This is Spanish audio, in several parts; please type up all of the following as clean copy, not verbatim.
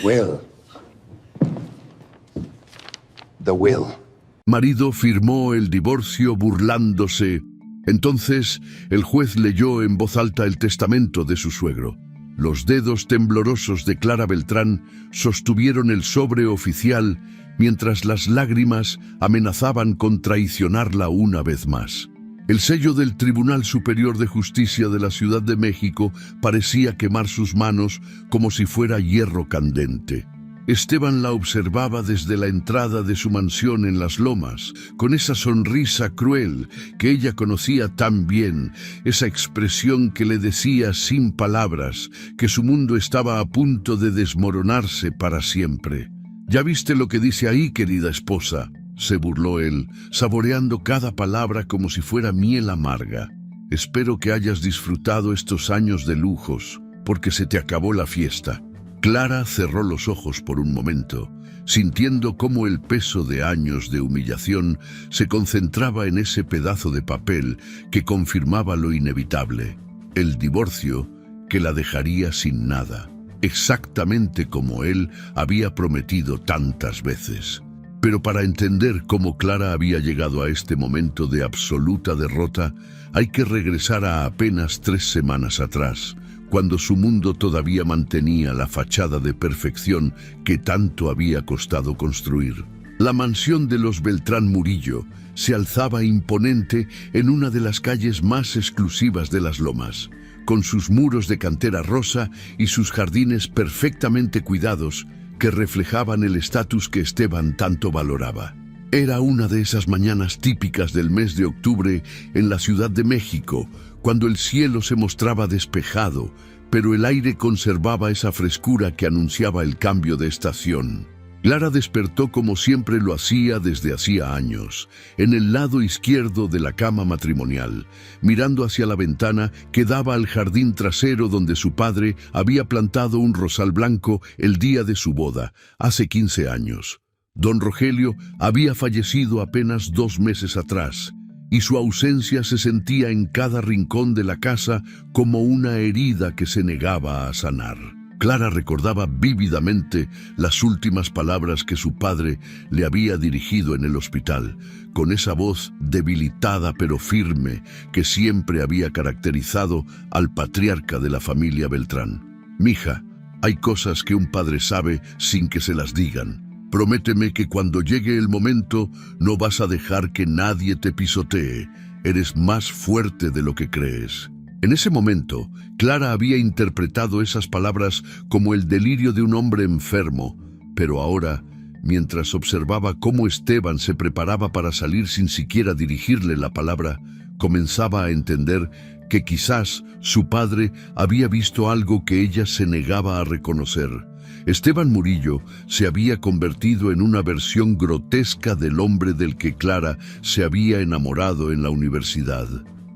Will. The will. Marido firmó el divorcio burlándose. Entonces el juez leyó en voz alta el testamento de su suegro. Los dedos temblorosos de Clara Beltrán sostuvieron el sobre oficial mientras las lágrimas amenazaban con traicionarla una vez más. El sello del Tribunal Superior de Justicia de la Ciudad de México parecía quemar sus manos como si fuera hierro candente. Esteban la observaba desde la entrada de su mansión en Las Lomas, con esa sonrisa cruel que ella conocía tan bien, esa expresión que le decía sin palabras que su mundo estaba a punto de desmoronarse para siempre. «¿Ya viste lo que dice ahí, querida esposa?», se burló él, saboreando cada palabra como si fuera miel amarga. «Espero que hayas disfrutado estos años de lujos, porque se te acabó la fiesta». Clara cerró los ojos por un momento, sintiendo cómo el peso de años de humillación se concentraba en ese pedazo de papel que confirmaba lo inevitable, el divorcio que la dejaría sin nada, exactamente como él había prometido tantas veces. Pero para entender cómo Clara había llegado a este momento de absoluta derrota, hay que regresar a apenas 3 semanas atrás, cuando su mundo todavía mantenía la fachada de perfección que tanto había costado construir. La mansión de los Beltrán Murillo se alzaba imponente en una de las calles más exclusivas de Las Lomas, con sus muros de cantera rosa y sus jardines perfectamente cuidados que reflejaban el estatus que Esteban tanto valoraba. Era una de esas mañanas típicas del mes de octubre en la Ciudad de México, cuando el cielo se mostraba despejado, pero el aire conservaba esa frescura que anunciaba el cambio de estación. Clara despertó como siempre lo hacía desde hacía años, en el lado izquierdo de la cama matrimonial, mirando hacia la ventana que daba al jardín trasero donde su padre había plantado un rosal blanco el día de su boda, hace 15 años. Don Rogelio había fallecido apenas 2 meses atrás, y su ausencia se sentía en cada rincón de la casa como una herida que se negaba a sanar. Clara recordaba vívidamente las últimas palabras que su padre le había dirigido en el hospital, con esa voz debilitada pero firme que siempre había caracterizado al patriarca de la familia Beltrán. «Mija, hay cosas que un padre sabe sin que se las digan. Prométeme que cuando llegue el momento no vas a dejar que nadie te pisotee. Eres más fuerte de lo que crees». En ese momento, Clara había interpretado esas palabras como el delirio de un hombre enfermo, pero ahora, mientras observaba cómo Esteban se preparaba para salir sin siquiera dirigirle la palabra, comenzaba a entender que quizás su padre había visto algo que ella se negaba a reconocer. Esteban Murillo se había convertido en una versión grotesca del hombre del que Clara se había enamorado en la universidad.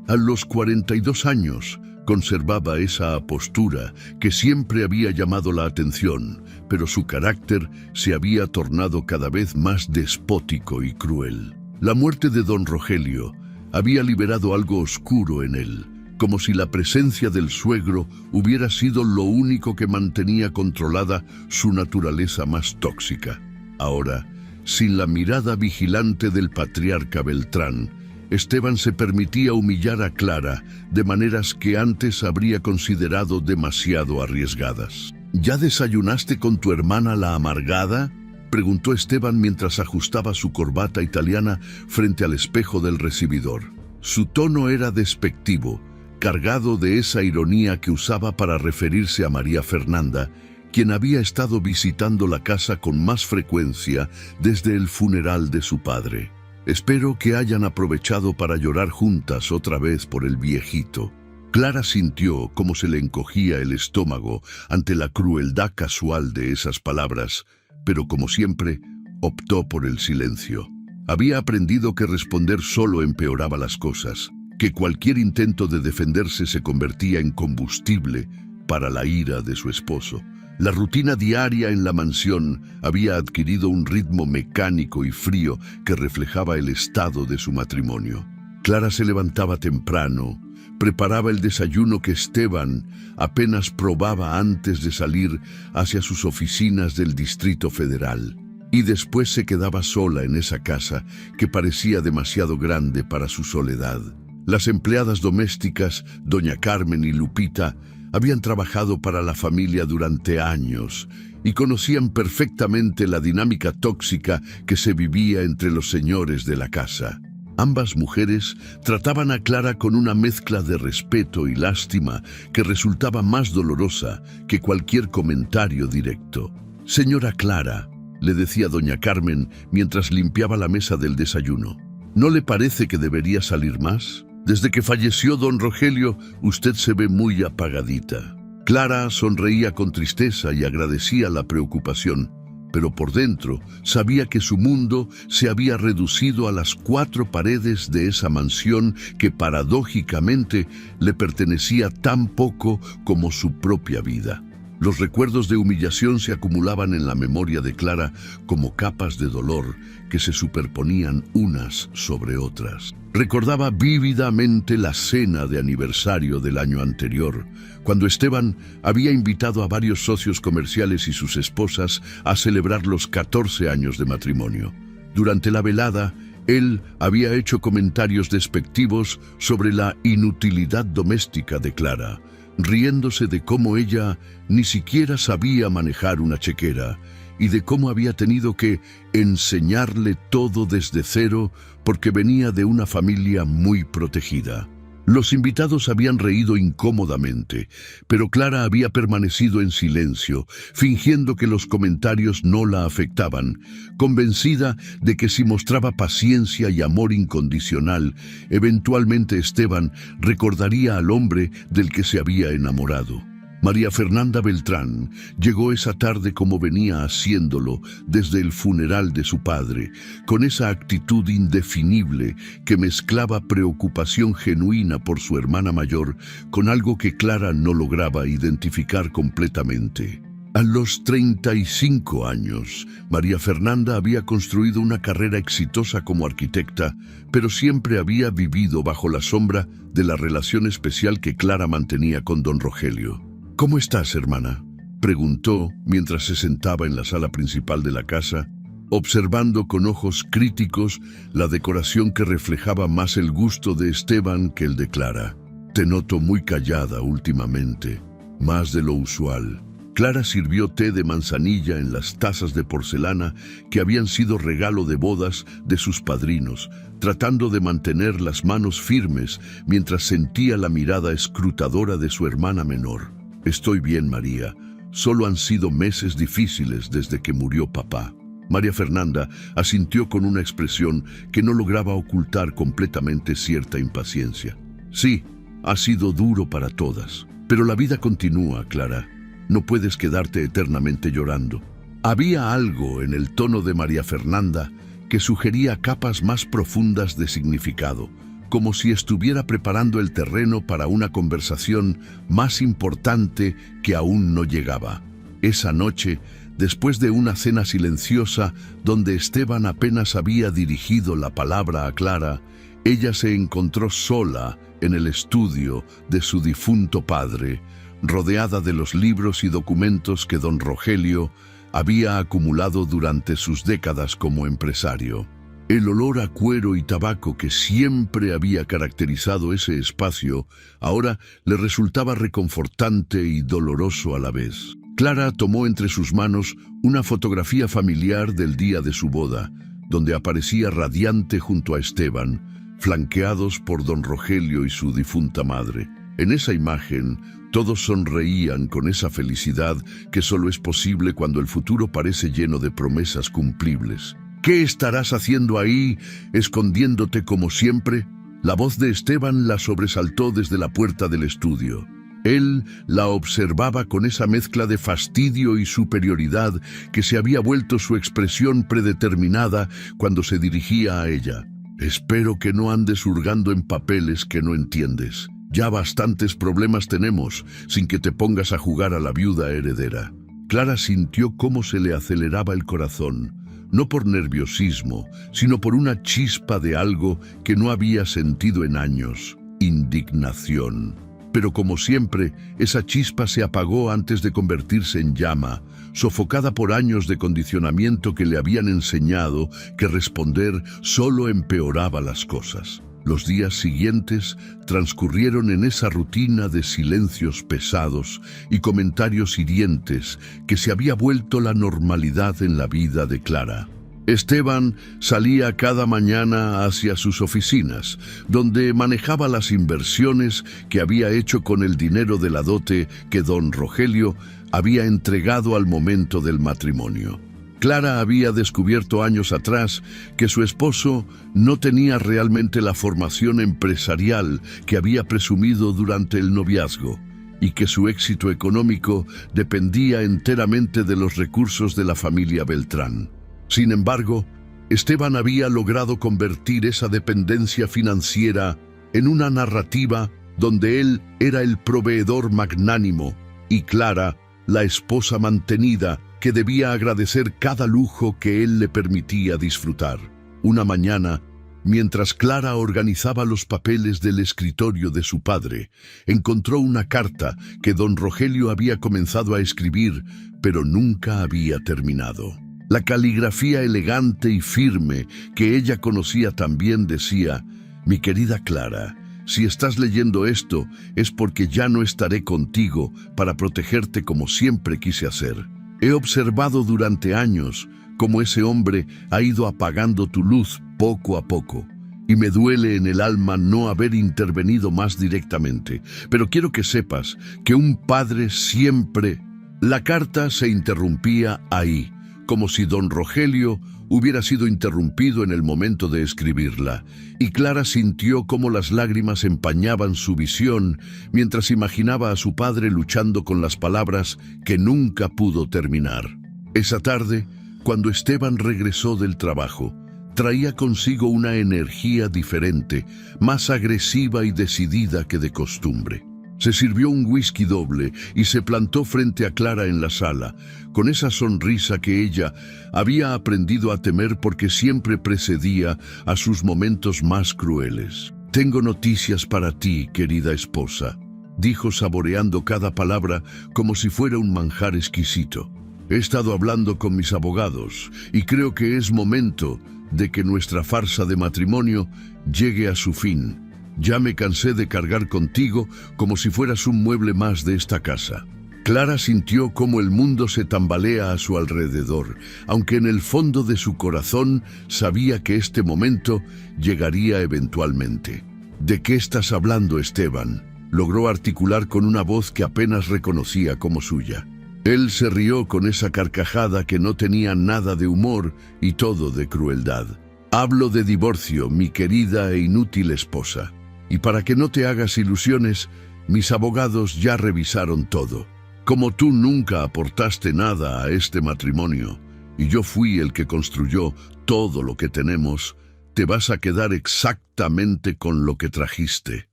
A los 42 años conservaba esa postura que siempre había llamado la atención, pero su carácter se había tornado cada vez más despótico y cruel. La muerte de don Rogelio había liberado algo oscuro en él, como si la presencia del suegro hubiera sido lo único que mantenía controlada su naturaleza más tóxica. Ahora, sin la mirada vigilante del patriarca Beltrán, Esteban se permitía humillar a Clara de maneras que antes habría considerado demasiado arriesgadas. «¿Ya desayunaste con tu hermana la amargada?», preguntó Esteban mientras ajustaba su corbata italiana frente al espejo del recibidor. Su tono era despectivo, cargado de esa ironía que usaba para referirse a María Fernanda, quien había estado visitando la casa con más frecuencia desde el funeral de su padre. «Espero que hayan aprovechado para llorar juntas otra vez por el viejito». Clara sintió cómo se le encogía el estómago ante la crueldad casual de esas palabras, pero como siempre, optó por el silencio. Había aprendido que responder solo empeoraba las cosas, que cualquier intento de defenderse se convertía en combustible para la ira de su esposo. La rutina diaria en la mansión había adquirido un ritmo mecánico y frío que reflejaba el estado de su matrimonio. Clara se levantaba temprano, preparaba el desayuno que Esteban apenas probaba antes de salir hacia sus oficinas del Distrito Federal. Y después se quedaba sola en esa casa que parecía demasiado grande para su soledad. Las empleadas domésticas, doña Carmen y Lupita, habían trabajado para la familia durante años y conocían perfectamente la dinámica tóxica que se vivía entre los señores de la casa. Ambas mujeres trataban a Clara con una mezcla de respeto y lástima que resultaba más dolorosa que cualquier comentario directo. «Señora Clara», le decía doña Carmen mientras limpiaba la mesa del desayuno, «¿no le parece que debería salir más? Desde que falleció don Rogelio, usted se ve muy apagadita». Clara sonreía con tristeza y agradecía la preocupación, pero por dentro sabía que su mundo se había reducido a las 4 paredes de esa mansión que paradójicamente le pertenecía tan poco como su propia vida. Los recuerdos de humillación se acumulaban en la memoria de Clara como capas de dolor que se superponían unas sobre otras. Recordaba vívidamente la cena de aniversario del año anterior, cuando Esteban había invitado a varios socios comerciales y sus esposas a celebrar los 14 años de matrimonio. Durante la velada, él había hecho comentarios despectivos sobre la inutilidad doméstica de Clara, riéndose de cómo ella ni siquiera sabía manejar una chequera y de cómo había tenido que enseñarle todo desde cero porque venía de una familia muy protegida. Los invitados habían reído incómodamente, pero Clara había permanecido en silencio, fingiendo que los comentarios no la afectaban, convencida de que si mostraba paciencia y amor incondicional, eventualmente Esteban recordaría al hombre del que se había enamorado. María Fernanda Beltrán llegó esa tarde como venía haciéndolo desde el funeral de su padre, con esa actitud indefinible que mezclaba preocupación genuina por su hermana mayor con algo que Clara no lograba identificar completamente. A los 35 años, María Fernanda había construido una carrera exitosa como arquitecta, pero siempre había vivido bajo la sombra de la relación especial que Clara mantenía con don Rogelio. «¿Cómo estás, hermana?», preguntó mientras se sentaba en la sala principal de la casa, observando con ojos críticos la decoración que reflejaba más el gusto de Esteban que el de Clara. «Te noto muy callada últimamente, más de lo usual». Clara sirvió té de manzanilla en las tazas de porcelana que habían sido regalo de bodas de sus padrinos, tratando de mantener las manos firmes mientras sentía la mirada escrutadora de su hermana menor. «Estoy bien, María. Solo han sido meses difíciles desde que murió papá». María Fernanda asintió con una expresión que no lograba ocultar completamente cierta impaciencia. «Sí, ha sido duro para todas. Pero la vida continúa, Clara. No puedes quedarte eternamente llorando». Había algo en el tono de María Fernanda que sugería capas más profundas de significado, como si estuviera preparando el terreno para una conversación más importante que aún no llegaba. Esa noche, después de una cena silenciosa donde Esteban apenas había dirigido la palabra a Clara, ella se encontró sola en el estudio de su difunto padre, rodeada de los libros y documentos que don Rogelio había acumulado durante sus décadas como empresario. El olor a cuero y tabaco que siempre había caracterizado ese espacio ahora le resultaba reconfortante y doloroso a la vez. Clara tomó entre sus manos una fotografía familiar del día de su boda, donde aparecía radiante junto a Esteban, flanqueados por don Rogelio y su difunta madre. En esa imagen, todos sonreían con esa felicidad que solo es posible cuando el futuro parece lleno de promesas cumplibles. «¿Qué estarás haciendo ahí, escondiéndote como siempre?». La voz de Esteban la sobresaltó desde la puerta del estudio. Él la observaba con esa mezcla de fastidio y superioridad que se había vuelto su expresión predeterminada cuando se dirigía a ella. «Espero que no andes hurgando en papeles que no entiendes. Ya bastantes problemas tenemos sin que te pongas a jugar a la viuda heredera». Clara sintió cómo se le aceleraba el corazón, no por nerviosismo, sino por una chispa de algo que no había sentido en años. indignación. Pero como siempre, esa chispa se apagó antes de convertirse en llama, sofocada por años de condicionamiento que le habían enseñado que responder solo empeoraba las cosas. Los días siguientes transcurrieron en esa rutina de silencios pesados y comentarios hirientes que se había vuelto la normalidad en la vida de Clara. Esteban salía cada mañana hacia sus oficinas, donde manejaba las inversiones que había hecho con el dinero de la dote que don Rogelio había entregado al momento del matrimonio. Clara había descubierto años atrás que su esposo no tenía realmente la formación empresarial que había presumido durante el noviazgo, y que su éxito económico dependía enteramente de los recursos de la familia Beltrán. Sin embargo, Esteban había logrado convertir esa dependencia financiera en una narrativa donde él era el proveedor magnánimo y Clara, la esposa mantenida, que debía agradecer cada lujo que él le permitía disfrutar. Una mañana, mientras Clara organizaba los papeles del escritorio de su padre, encontró una carta que don Rogelio había comenzado a escribir, pero nunca había terminado. La caligrafía elegante y firme que ella conocía también decía: «Mi querida Clara, si estás leyendo esto es porque ya no estaré contigo para protegerte como siempre quise hacer. He observado durante años cómo ese hombre ha ido apagando tu luz poco a poco, y me duele en el alma no haber intervenido más directamente. Pero quiero que sepas que un padre siempre...». La carta se interrumpía ahí, como si don Rogelio hubiera sido interrumpido en el momento de escribirla, y Clara sintió cómo las lágrimas empañaban su visión mientras imaginaba a su padre luchando con las palabras que nunca pudo terminar. Esa tarde, cuando Esteban regresó del trabajo, traía consigo una energía diferente, más agresiva y decidida que de costumbre. Se sirvió un whisky doble y se plantó frente a Clara en la sala, con esa sonrisa que ella había aprendido a temer porque siempre precedía a sus momentos más crueles. «Tengo noticias para ti, querida esposa», dijo saboreando cada palabra como si fuera un manjar exquisito. «He estado hablando con mis abogados y creo que es momento de que nuestra farsa de matrimonio llegue a su fin. Ya me cansé de cargar contigo como si fueras un mueble más de esta casa». Clara sintió cómo el mundo se tambalea a su alrededor, aunque en el fondo de su corazón sabía que este momento llegaría eventualmente. «¿De qué estás hablando, Esteban?», logró articular con una voz que apenas reconocía como suya. Él se rió con esa carcajada que no tenía nada de humor y todo de crueldad. «Hablo de divorcio, mi querida e inútil esposa. Y para que no te hagas ilusiones, mis abogados ya revisaron todo. Como tú nunca aportaste nada a este matrimonio, y yo fui el que construyó todo lo que tenemos, te vas a quedar exactamente con lo que trajiste.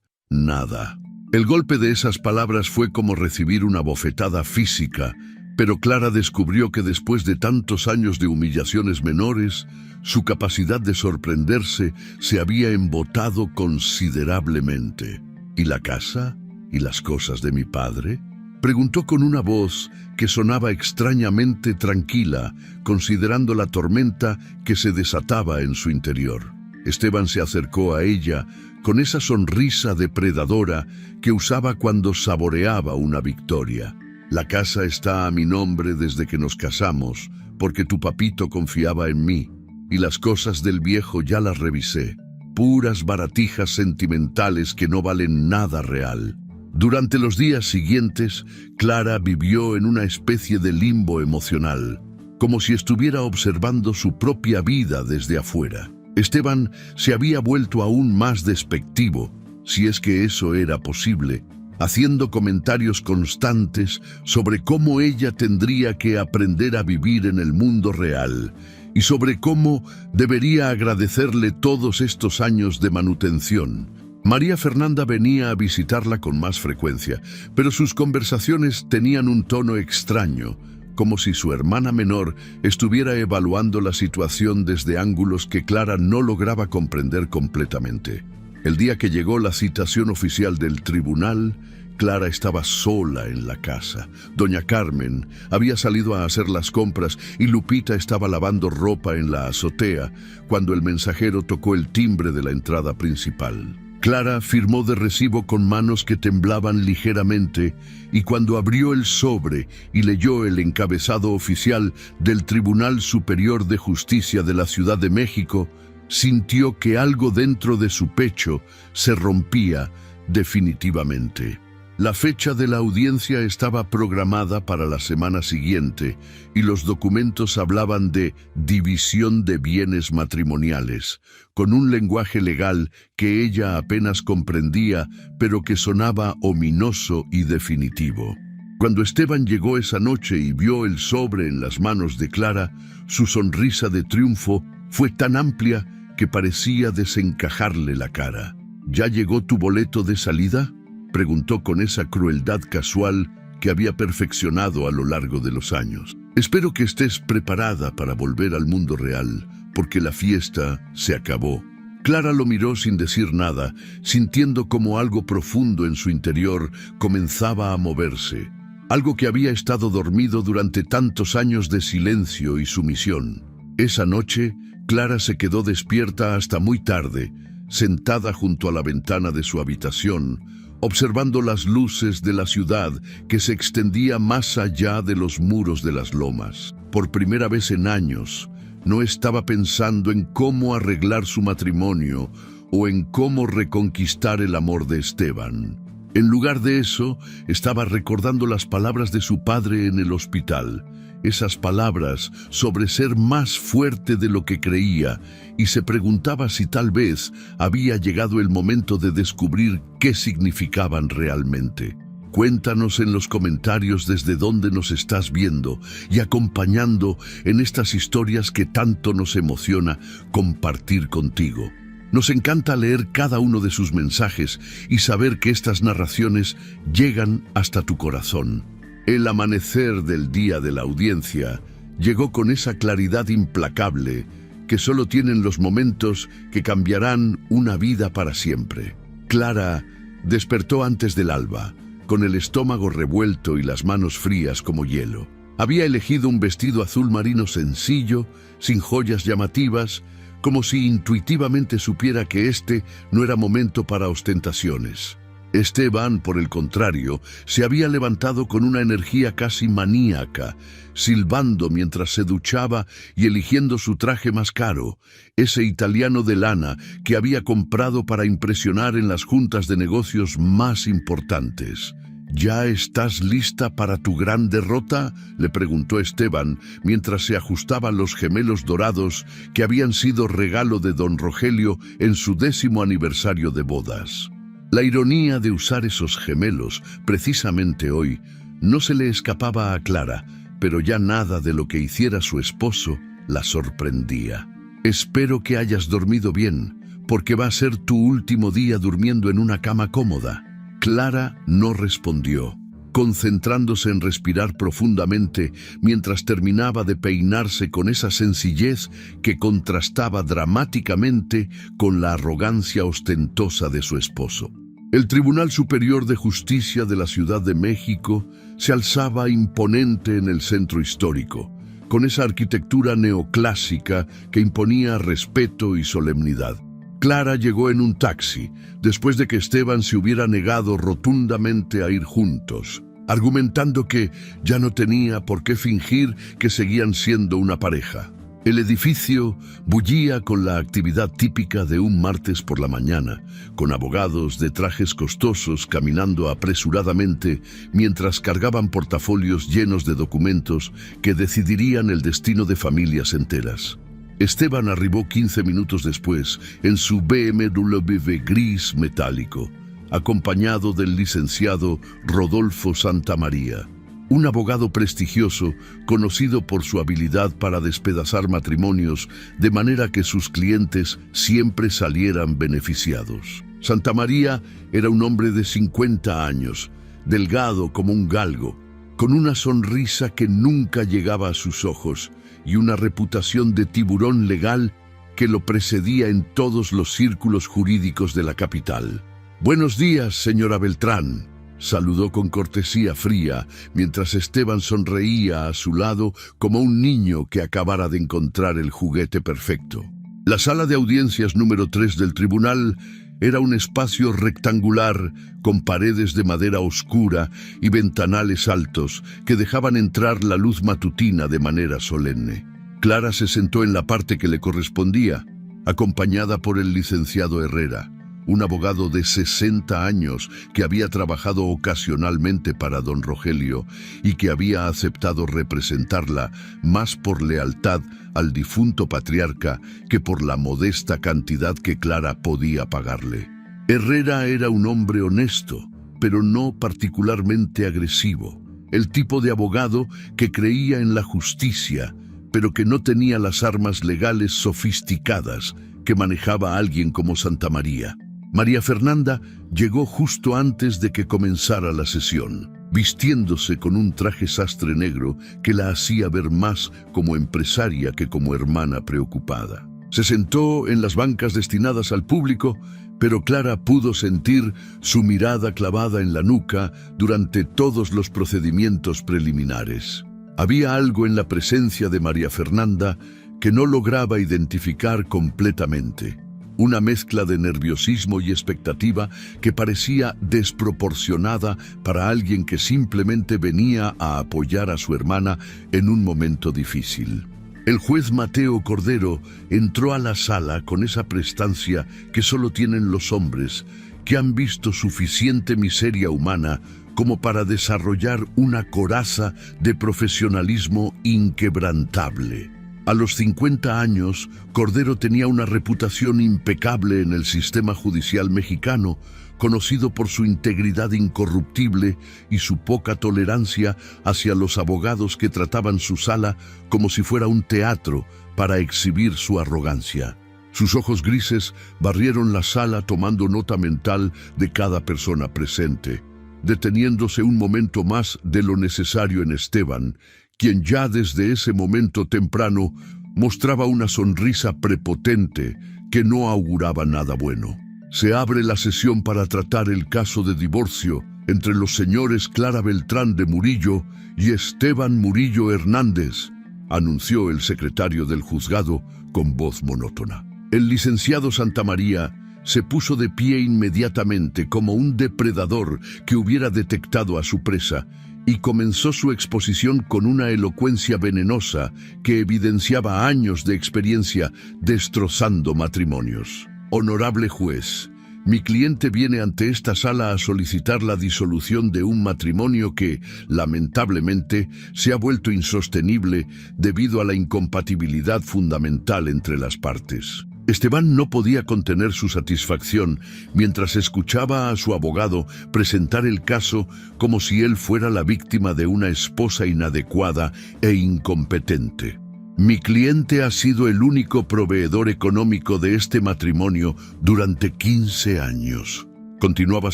Nada». El golpe de esas palabras fue como recibir una bofetada física, pero Clara descubrió que después de tantos años de humillaciones menores, su capacidad de sorprenderse se había embotado considerablemente. «¿Y la casa? ¿Y las cosas de mi padre?», preguntó con una voz que sonaba extrañamente tranquila, considerando la tormenta que se desataba en su interior. Esteban se acercó a ella con esa sonrisa depredadora que usaba cuando saboreaba una victoria. «La casa está a mi nombre desde que nos casamos, porque tu papito confiaba en mí, y las cosas del viejo ya las revisé. Puras baratijas sentimentales que no valen nada real». Durante los días siguientes, Clara vivió en una especie de limbo emocional, como si estuviera observando su propia vida desde afuera. Esteban se había vuelto aún más despectivo, si es que eso era posible, haciendo comentarios constantes sobre cómo ella tendría que aprender a vivir en el mundo real y sobre cómo debería agradecerle todos estos años de manutención. María Fernanda venía a visitarla con más frecuencia, pero sus conversaciones tenían un tono extraño, como si su hermana menor estuviera evaluando la situación desde ángulos que Clara no lograba comprender completamente. El día que llegó la citación oficial del tribunal, Clara estaba sola en la casa. Doña Carmen había salido a hacer las compras y Lupita estaba lavando ropa en la azotea cuando el mensajero tocó el timbre de la entrada principal. Clara firmó de recibo con manos que temblaban ligeramente y cuando abrió el sobre y leyó el encabezado oficial del Tribunal Superior de Justicia de la Ciudad de México, sintió que algo dentro de su pecho se rompía definitivamente. La fecha de la audiencia estaba programada para la semana siguiente y los documentos hablaban de división de bienes matrimoniales, con un lenguaje legal que ella apenas comprendía, pero que sonaba ominoso y definitivo. Cuando Esteban llegó esa noche y vio el sobre en las manos de Clara, su sonrisa de triunfo fue tan amplia que parecía desencajarle la cara. ¿Ya llegó tu boleto de salida?, preguntó con esa crueldad casual que había perfeccionado a lo largo de los años. Espero que estés preparada para volver al mundo real, porque la fiesta se acabó. Clara lo miró sin decir nada, sintiendo como algo profundo en su interior comenzaba a moverse, algo que había estado dormido durante tantos años de silencio y sumisión. Esa noche, Clara se quedó despierta hasta muy tarde, sentada junto a la ventana de su habitación, observando las luces de la ciudad que se extendía más allá de los muros de las lomas. Por primera vez en años, no estaba pensando en cómo arreglar su matrimonio o en cómo reconquistar el amor de Esteban. En lugar de eso, estaba recordando las palabras de su padre en el hospital, esas palabras sobre ser más fuerte de lo que creía, y se preguntaba si tal vez había llegado el momento de descubrir qué significaban realmente. Cuéntanos en los comentarios desde dónde nos estás viendo y acompañando en estas historias que tanto nos emociona compartir contigo. Nos encanta leer cada uno de sus mensajes y saber que estas narraciones llegan hasta tu corazón. El amanecer del día de la audiencia llegó con esa claridad implacable que solo tienen los momentos que cambiarán una vida para siempre. Clara despertó antes del alba, con el estómago revuelto y las manos frías como hielo. Había elegido un vestido azul marino sencillo, sin joyas llamativas, como si intuitivamente supiera que este no era momento para ostentaciones. Esteban, por el contrario, se había levantado con una energía casi maníaca, silbando mientras se duchaba y eligiendo su traje más caro, ese italiano de lana que había comprado para impresionar en las juntas de negocios más importantes. ¿Ya estás lista para tu gran derrota?, le preguntó Esteban mientras se ajustaban los gemelos dorados que habían sido regalo de don Rogelio en su 10º aniversario de bodas. La ironía de usar esos gemelos, precisamente hoy, no se le escapaba a Clara, pero ya nada de lo que hiciera su esposo la sorprendía. Espero que hayas dormido bien, porque va a ser tu último día durmiendo en una cama cómoda. Clara no respondió, concentrándose en respirar profundamente mientras terminaba de peinarse con esa sencillez que contrastaba dramáticamente con la arrogancia ostentosa de su esposo. El Tribunal Superior de Justicia de la Ciudad de México se alzaba imponente en el centro histórico, con esa arquitectura neoclásica que imponía respeto y solemnidad. Clara llegó en un taxi, después de que Esteban se hubiera negado rotundamente a ir juntos, argumentando que ya no tenía por qué fingir que seguían siendo una pareja. El edificio bullía con la actividad típica de un martes por la mañana, con abogados de trajes costosos caminando apresuradamente mientras cargaban portafolios llenos de documentos que decidirían el destino de familias enteras. Esteban arribó 15 minutos después en su BMW gris metálico, acompañado del licenciado Rodolfo Santamaría, un abogado prestigioso conocido por su habilidad para despedazar matrimonios de manera que sus clientes siempre salieran beneficiados. Santamaría era un hombre de 50 años, delgado como un galgo, con una sonrisa que nunca llegaba a sus ojos y una reputación de tiburón legal que lo precedía en todos los círculos jurídicos de la capital. «Buenos días, señora Beltrán», saludó con cortesía fría, mientras Esteban sonreía a su lado como un niño que acabara de encontrar el juguete perfecto. La sala de audiencias número 3 del tribunal era un espacio rectangular con paredes de madera oscura y ventanales altos que dejaban entrar la luz matutina de manera solemne. Clara se sentó en la parte que le correspondía, acompañada por el licenciado Herrera, un abogado de 60 años que había trabajado ocasionalmente para don Rogelio y que había aceptado representarla más por lealtad al difunto patriarca que por la modesta cantidad que Clara podía pagarle. Herrera era un hombre honesto, pero no particularmente agresivo, el tipo de abogado que creía en la justicia, pero que no tenía las armas legales sofisticadas que manejaba alguien como Santamaría. María Fernanda llegó justo antes de que comenzara la sesión, vistiéndose con un traje sastre negro que la hacía ver más como empresaria que como hermana preocupada. Se sentó en las bancas destinadas al público, pero Clara pudo sentir su mirada clavada en la nuca durante todos los procedimientos preliminares. Había algo en la presencia de María Fernanda que no lograba identificar completamente. Una mezcla de nerviosismo y expectativa que parecía desproporcionada para alguien que simplemente venía a apoyar a su hermana en un momento difícil. El juez Mateo Cordero entró a la sala con esa prestancia que solo tienen los hombres, que han visto suficiente miseria humana como para desarrollar una coraza de profesionalismo inquebrantable. A los 50 años, Cordero tenía una reputación impecable en el sistema judicial mexicano, conocido por su integridad incorruptible y su poca tolerancia hacia los abogados que trataban su sala como si fuera un teatro para exhibir su arrogancia. Sus ojos grises barrieron la sala tomando nota mental de cada persona presente, deteniéndose un momento más de lo necesario en Esteban, quien ya desde ese momento temprano mostraba una sonrisa prepotente que no auguraba nada bueno. Se abre la sesión para tratar el caso de divorcio entre los señores Clara Beltrán de Murillo y Esteban Murillo Hernández, anunció el secretario del juzgado con voz monótona. El licenciado Santamaría se puso de pie inmediatamente como un depredador que hubiera detectado a su presa y comenzó su exposición con una elocuencia venenosa que evidenciaba años de experiencia destrozando matrimonios. Honorable juez, mi cliente viene ante esta sala a solicitar la disolución de un matrimonio que, lamentablemente, se ha vuelto insostenible debido a la incompatibilidad fundamental entre las partes. Esteban no podía contener su satisfacción mientras escuchaba a su abogado presentar el caso como si él fuera la víctima de una esposa inadecuada e incompetente. Mi cliente ha sido el único proveedor económico de este matrimonio durante 15 años. Continuaba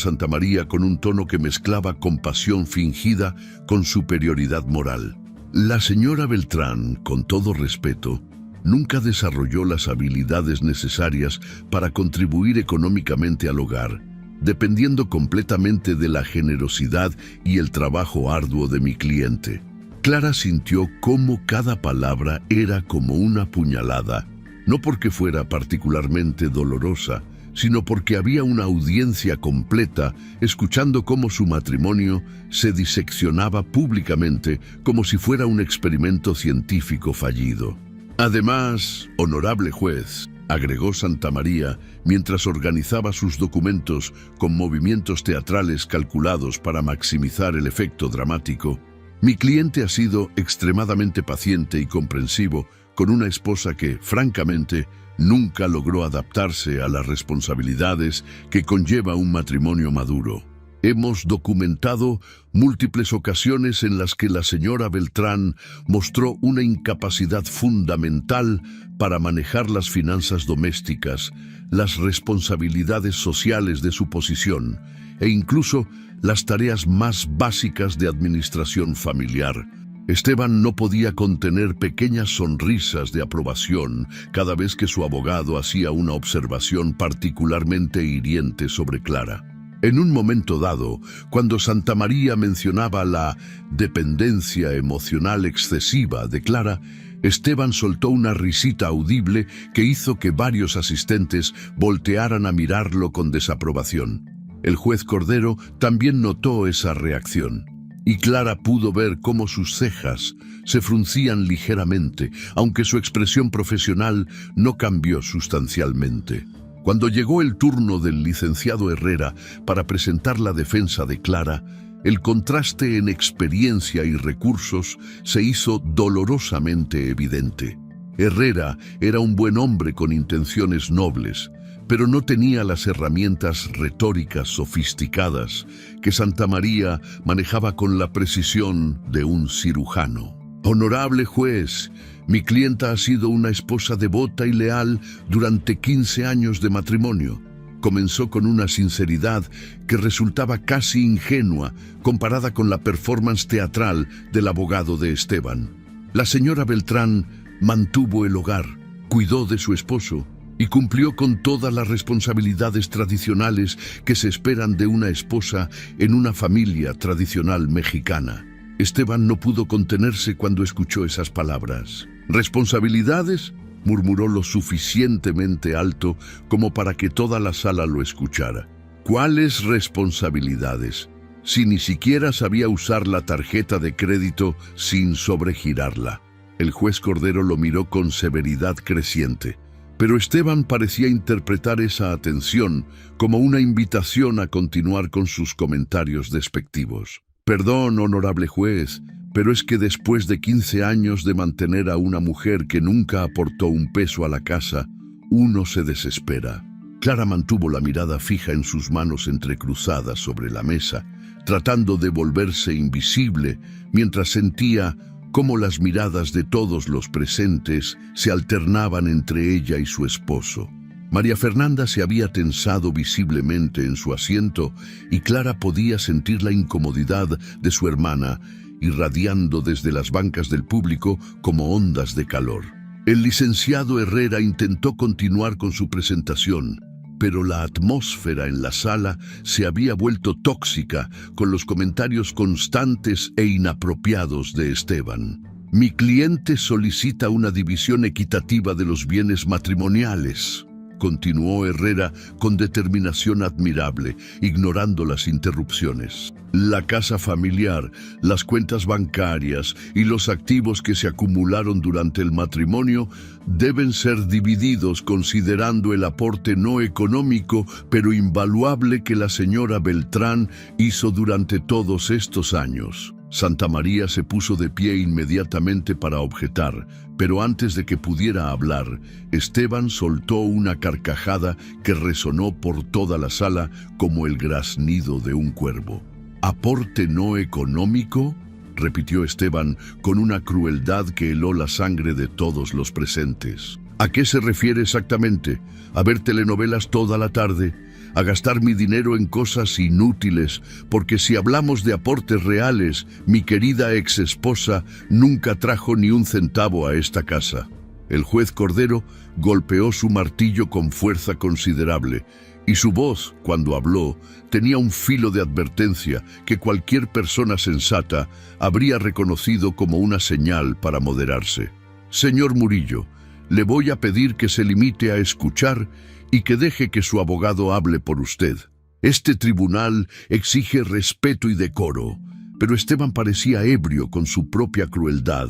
Santamaría con un tono que mezclaba compasión fingida con superioridad moral. La señora Beltrán, con todo respeto, nunca desarrolló las habilidades necesarias para contribuir económicamente al hogar, dependiendo completamente de la generosidad y el trabajo arduo de mi cliente. Clara sintió cómo cada palabra era como una puñalada, no porque fuera particularmente dolorosa, sino porque había una audiencia completa escuchando cómo su matrimonio se diseccionaba públicamente como si fuera un experimento científico fallido. Además, honorable juez, agregó Santamaría mientras organizaba sus documentos con movimientos teatrales calculados para maximizar el efecto dramático, mi cliente ha sido extremadamente paciente y comprensivo con una esposa que, francamente, nunca logró adaptarse a las responsabilidades que conlleva un matrimonio maduro. Hemos documentado múltiples ocasiones en las que la señora Beltrán mostró una incapacidad fundamental para manejar las finanzas domésticas, las responsabilidades sociales de su posición e incluso las tareas más básicas de administración familiar. Esteban no podía contener pequeñas sonrisas de aprobación cada vez que su abogado hacía una observación particularmente hiriente sobre Clara. En un momento dado, cuando Santamaría mencionaba la dependencia emocional excesiva de Clara, Esteban soltó una risita audible que hizo que varios asistentes voltearan a mirarlo con desaprobación. El juez Cordero también notó esa reacción, y Clara pudo ver cómo sus cejas se fruncían ligeramente, aunque su expresión profesional no cambió sustancialmente. Cuando llegó el turno del licenciado Herrera para presentar la defensa de Clara, el contraste en experiencia y recursos se hizo dolorosamente evidente. Herrera era un buen hombre con intenciones nobles, pero no tenía las herramientas retóricas sofisticadas que Santamaría manejaba con la precisión de un cirujano. Honorable juez, mi clienta ha sido una esposa devota y leal durante 15 años de matrimonio. Comenzó con una sinceridad que resultaba casi ingenua comparada con la performance teatral del abogado de Esteban. La señora Beltrán mantuvo el hogar, cuidó de su esposo y cumplió con todas las responsabilidades tradicionales que se esperan de una esposa en una familia tradicional mexicana. Esteban no pudo contenerse cuando escuchó esas palabras. ¿Responsabilidades?, murmuró lo suficientemente alto como para que toda la sala lo escuchara. ¿Cuáles responsabilidades? Si ni siquiera sabía usar la tarjeta de crédito sin sobregirarla. El juez Cordero lo miró con severidad creciente, pero Esteban parecía interpretar esa atención como una invitación a continuar con sus comentarios despectivos. Perdón, honorable juez, pero es que después de 15 años de mantener a una mujer que nunca aportó un peso a la casa, uno se desespera. Clara mantuvo la mirada fija en sus manos entrecruzadas sobre la mesa, tratando de volverse invisible, mientras sentía cómo las miradas de todos los presentes se alternaban entre ella y su esposo. María Fernanda se había tensado visiblemente en su asiento y Clara podía sentir la incomodidad de su hermana irradiando desde las bancas del público como ondas de calor. El licenciado Herrera intentó continuar con su presentación, pero la atmósfera en la sala se había vuelto tóxica con los comentarios constantes e inapropiados de Esteban. Mi cliente solicita una división equitativa de los bienes matrimoniales, continuó Herrera con determinación admirable, ignorando las interrupciones. La casa familiar, las cuentas bancarias y los activos que se acumularon durante el matrimonio deben ser divididos considerando el aporte no económico pero invaluable que la señora Beltrán hizo durante todos estos años. Santamaría se puso de pie inmediatamente para objetar, pero antes de que pudiera hablar, Esteban soltó una carcajada que resonó por toda la sala como el graznido de un cuervo. ¿Aporte no económico?, repitió Esteban con una crueldad que heló la sangre de todos los presentes. ¿A qué se refiere exactamente? ¿A ver telenovelas toda la tarde? ¿A gastar mi dinero en cosas inútiles? Porque si hablamos de aportes reales, mi querida exesposa nunca trajo ni un centavo a esta casa. El juez Cordero golpeó su martillo con fuerza considerable, y su voz, cuando habló, tenía un filo de advertencia que cualquier persona sensata habría reconocido como una señal para moderarse. Señor Murillo, le voy a pedir que se limite a escuchar y que deje que su abogado hable por usted. Este tribunal exige respeto y decoro, pero Esteban parecía ebrio con su propia crueldad,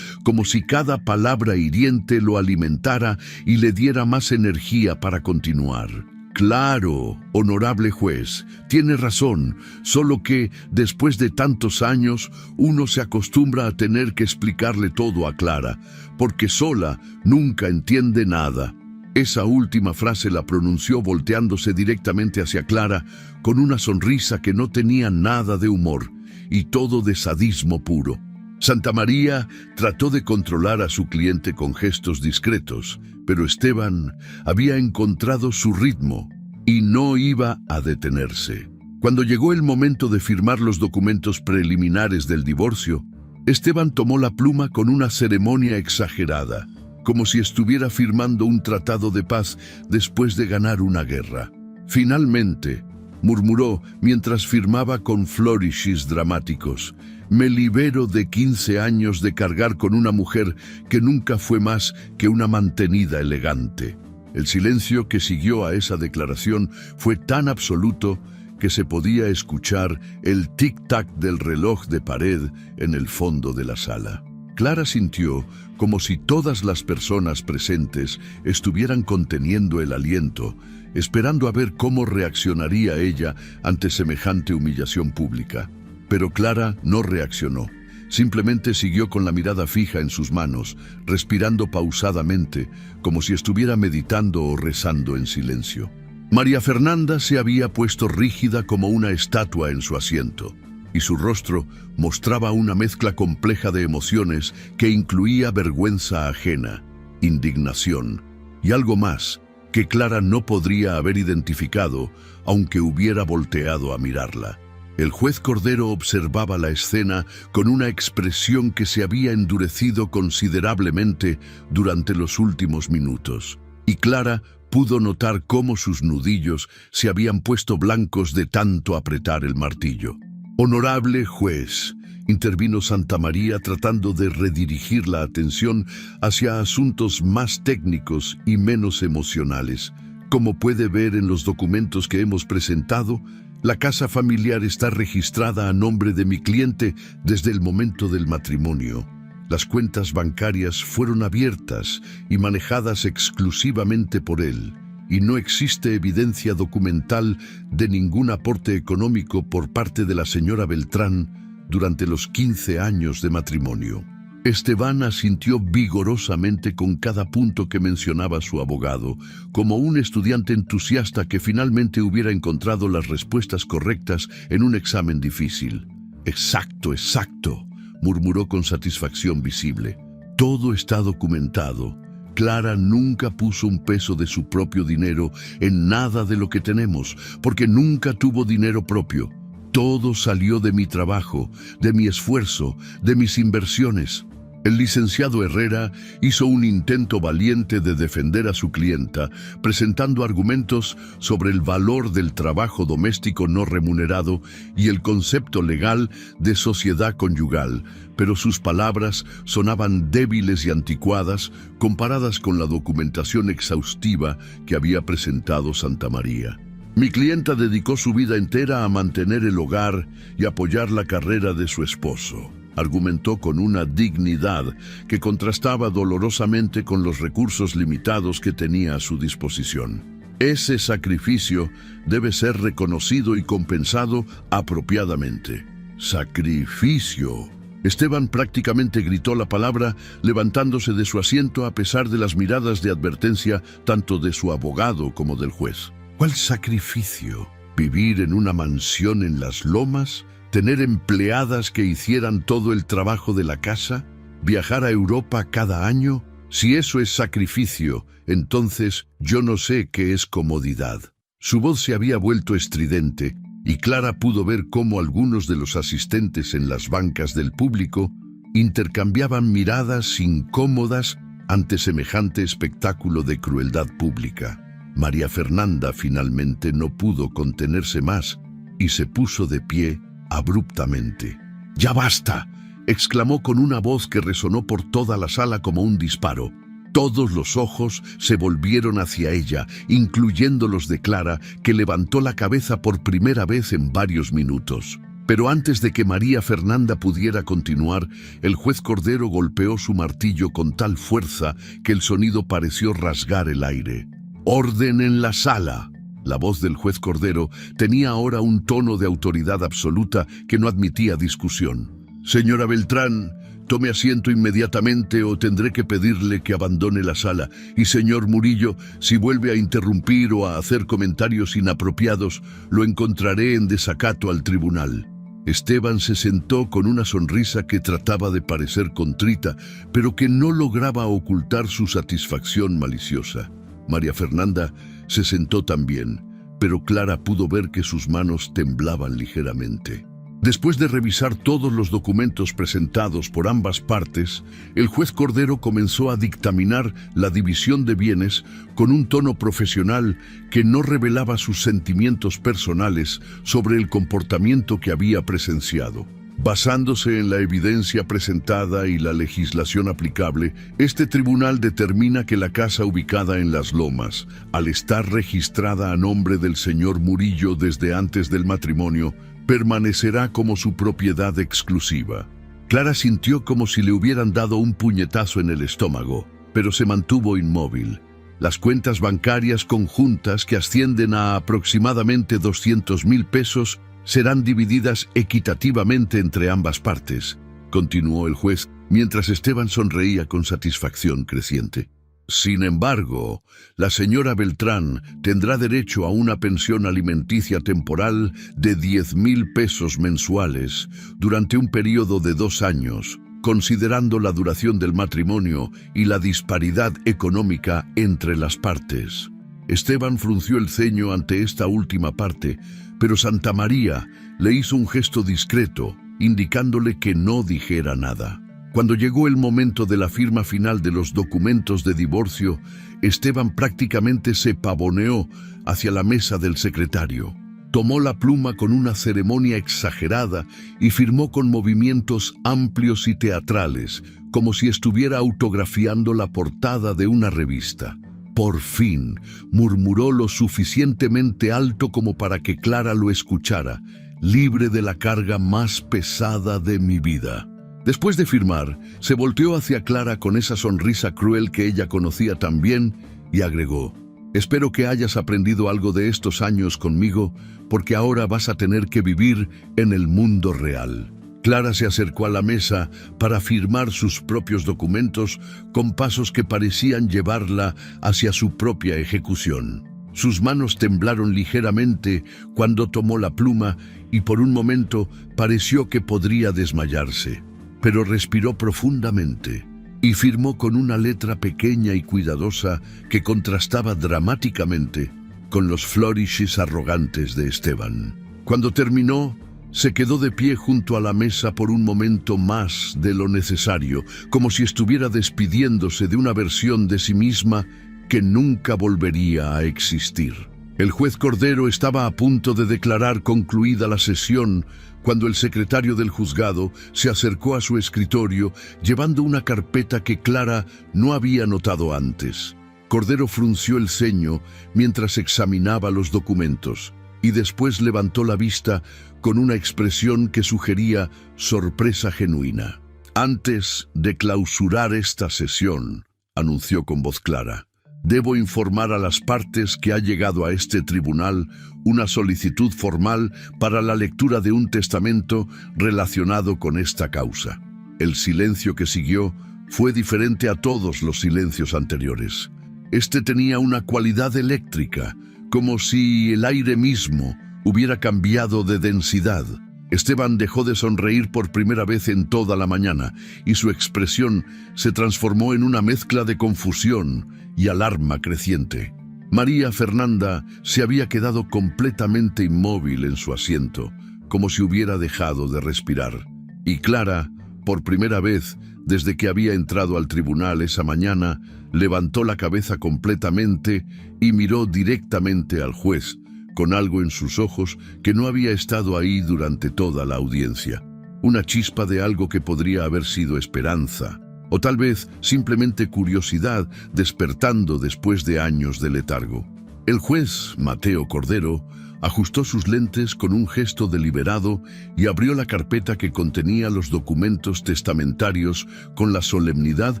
como si cada palabra hiriente lo alimentara y le diera más energía para continuar. Claro, honorable juez, tiene razón, solo que, después de tantos años, uno se acostumbra a tener que explicarle todo a Clara, porque sola nunca entiende nada. Esa última frase la pronunció volteándose directamente hacia Clara, con una sonrisa que no tenía nada de humor, y todo de sadismo puro. Santamaría trató de controlar a su cliente con gestos discretos, pero Esteban había encontrado su ritmo y no iba a detenerse. Cuando llegó el momento de firmar los documentos preliminares del divorcio, Esteban tomó la pluma con una ceremonia exagerada, como si estuviera firmando un tratado de paz después de ganar una guerra. Finalmente, murmuró mientras firmaba con flourishes dramáticos, me libero de 15 años de cargar con una mujer que nunca fue más que una mantenida elegante. El silencio que siguió a esa declaración fue tan absoluto que se podía escuchar el tic-tac del reloj de pared en el fondo de la sala. Clara sintió como si todas las personas presentes estuvieran conteniendo el aliento, esperando a ver cómo reaccionaría ella ante semejante humillación pública. Pero Clara no reaccionó. Simplemente siguió con la mirada fija en sus manos, respirando pausadamente, como si estuviera meditando o rezando en silencio. María Fernanda se había puesto rígida como una estatua en su asiento, y su rostro mostraba una mezcla compleja de emociones que incluía vergüenza ajena, indignación y algo más que Clara no podría haber identificado aunque hubiera volteado a mirarla. El juez Cordero observaba la escena con una expresión que se había endurecido considerablemente durante los últimos minutos, y Clara pudo notar cómo sus nudillos se habían puesto blancos de tanto apretar el martillo. «Honorable juez», intervino Santamaría tratando de redirigir la atención hacia asuntos más técnicos y menos emocionales. Como puede ver en los documentos que hemos presentado, la casa familiar está registrada a nombre de mi cliente desde el momento del matrimonio. Las cuentas bancarias fueron abiertas y manejadas exclusivamente por él, y no existe evidencia documental de ningún aporte económico por parte de la señora Beltrán durante los 15 años de matrimonio. Esteban asintió vigorosamente con cada punto que mencionaba su abogado, como un estudiante entusiasta que finalmente hubiera encontrado las respuestas correctas en un examen difícil. «Exacto, exacto», murmuró con satisfacción visible. «Todo está documentado. Clara nunca puso un peso de su propio dinero en nada de lo que tenemos, porque nunca tuvo dinero propio. Todo salió de mi trabajo, de mi esfuerzo, de mis inversiones». El licenciado Herrera hizo un intento valiente de defender a su clienta, presentando argumentos sobre el valor del trabajo doméstico no remunerado y el concepto legal de sociedad conyugal, pero sus palabras sonaban débiles y anticuadas comparadas con la documentación exhaustiva que había presentado Santamaría. Mi clienta dedicó su vida entera a mantener el hogar y apoyar la carrera de su esposo, argumentó con una dignidad que contrastaba dolorosamente con los recursos limitados que tenía a su disposición. Ese sacrificio debe ser reconocido y compensado apropiadamente. ¡Sacrificio! Esteban prácticamente gritó la palabra, levantándose de su asiento a pesar de las miradas de advertencia tanto de su abogado como del juez. ¿Cuál sacrificio? ¿Vivir en una mansión en las lomas? ¿Tener empleadas que hicieran todo el trabajo de la casa? ¿Viajar a Europa cada año? Si eso es sacrificio, entonces yo no sé qué es comodidad. Su voz se había vuelto estridente, y Clara pudo ver cómo algunos de los asistentes en las bancas del público intercambiaban miradas incómodas ante semejante espectáculo de crueldad pública. María Fernanda finalmente no pudo contenerse más y se puso de pie abruptamente. «¡Ya basta!», exclamó con una voz que resonó por toda la sala como un disparo. Todos los ojos se volvieron hacia ella, incluyendo los de Clara, que levantó la cabeza por primera vez en varios minutos. Pero antes de que María Fernanda pudiera continuar, el juez Cordero golpeó su martillo con tal fuerza que el sonido pareció rasgar el aire. «¡Orden en la sala!». La voz del juez Cordero tenía ahora un tono de autoridad absoluta que no admitía discusión. «Señora Beltrán, tome asiento inmediatamente o tendré que pedirle que abandone la sala. Y señor Murillo, si vuelve a interrumpir o a hacer comentarios inapropiados, lo encontraré en desacato al tribunal». Esteban se sentó con una sonrisa que trataba de parecer contrita, pero que no lograba ocultar su satisfacción maliciosa. María Fernanda se sentó también, pero Clara pudo ver que sus manos temblaban ligeramente. Después de revisar todos los documentos presentados por ambas partes, el juez Cordero comenzó a dictaminar la división de bienes con un tono profesional que no revelaba sus sentimientos personales sobre el comportamiento que había presenciado. Basándose en la evidencia presentada y la legislación aplicable, este tribunal determina que la casa ubicada en Las Lomas, al estar registrada a nombre del señor Murillo desde antes del matrimonio, permanecerá como su propiedad exclusiva. Clara sintió como si le hubieran dado un puñetazo en el estómago, pero se mantuvo inmóvil. Las cuentas bancarias conjuntas, que ascienden a aproximadamente 200,000 pesos, serán divididas equitativamente entre ambas partes, continuó el juez, mientras Esteban sonreía con satisfacción creciente. Sin embargo, la señora Beltrán tendrá derecho a una pensión alimenticia temporal de 10,000 pesos mensuales durante un periodo de 2 años, considerando la duración del matrimonio y la disparidad económica entre las partes. Esteban frunció el ceño ante esta última parte, pero Santa María le hizo un gesto discreto, indicándole que no dijera nada. Cuando llegó el momento de la firma final de los documentos de divorcio, Esteban prácticamente se pavoneó hacia la mesa del secretario. Tomó la pluma con una ceremonia exagerada y firmó con movimientos amplios y teatrales, como si estuviera autografiando la portada de una revista. Por fin, murmuró lo suficientemente alto como para que Clara lo escuchara, libre de la carga más pesada de mi vida. Después de firmar, se volteó hacia Clara con esa sonrisa cruel que ella conocía tan bien y agregó: «Espero que hayas aprendido algo de estos años conmigo, porque ahora vas a tener que vivir en el mundo real». Clara se acercó a la mesa para firmar sus propios documentos con pasos que parecían llevarla hacia su propia ejecución. Sus manos temblaron ligeramente cuando tomó la pluma y por un momento pareció que podría desmayarse. Pero respiró profundamente y firmó con una letra pequeña y cuidadosa que contrastaba dramáticamente con los flourishes arrogantes de Esteban. Cuando terminó, se quedó de pie junto a la mesa por un momento más de lo necesario, como si estuviera despidiéndose de una versión de sí misma que nunca volvería a existir. El juez Cordero estaba a punto de declarar concluida la sesión cuando el secretario del juzgado se acercó a su escritorio llevando una carpeta que Clara no había notado antes. Cordero frunció el ceño mientras examinaba los documentos y después levantó la vista con una expresión que sugería sorpresa genuina. «Antes de clausurar esta sesión», anunció con voz clara, «debo informar a las partes que ha llegado a este tribunal una solicitud formal para la lectura de un testamento relacionado con esta causa». El silencio que siguió fue diferente a todos los silencios anteriores. Este tenía una cualidad eléctrica, como si el aire mismo hubiera cambiado de densidad. Esteban dejó de sonreír por primera vez en toda la mañana y su expresión se transformó en una mezcla de confusión y alarma creciente. María Fernanda se había quedado completamente inmóvil en su asiento, como si hubiera dejado de respirar. Y Clara, por primera vez desde que había entrado al tribunal esa mañana, levantó la cabeza completamente y miró directamente al juez, con algo en sus ojos que no había estado ahí durante toda la audiencia. Una chispa de algo que podría haber sido esperanza, o tal vez simplemente curiosidad despertando después de años de letargo. El juez, Mateo Cordero, ajustó sus lentes con un gesto deliberado y abrió la carpeta que contenía los documentos testamentarios con la solemnidad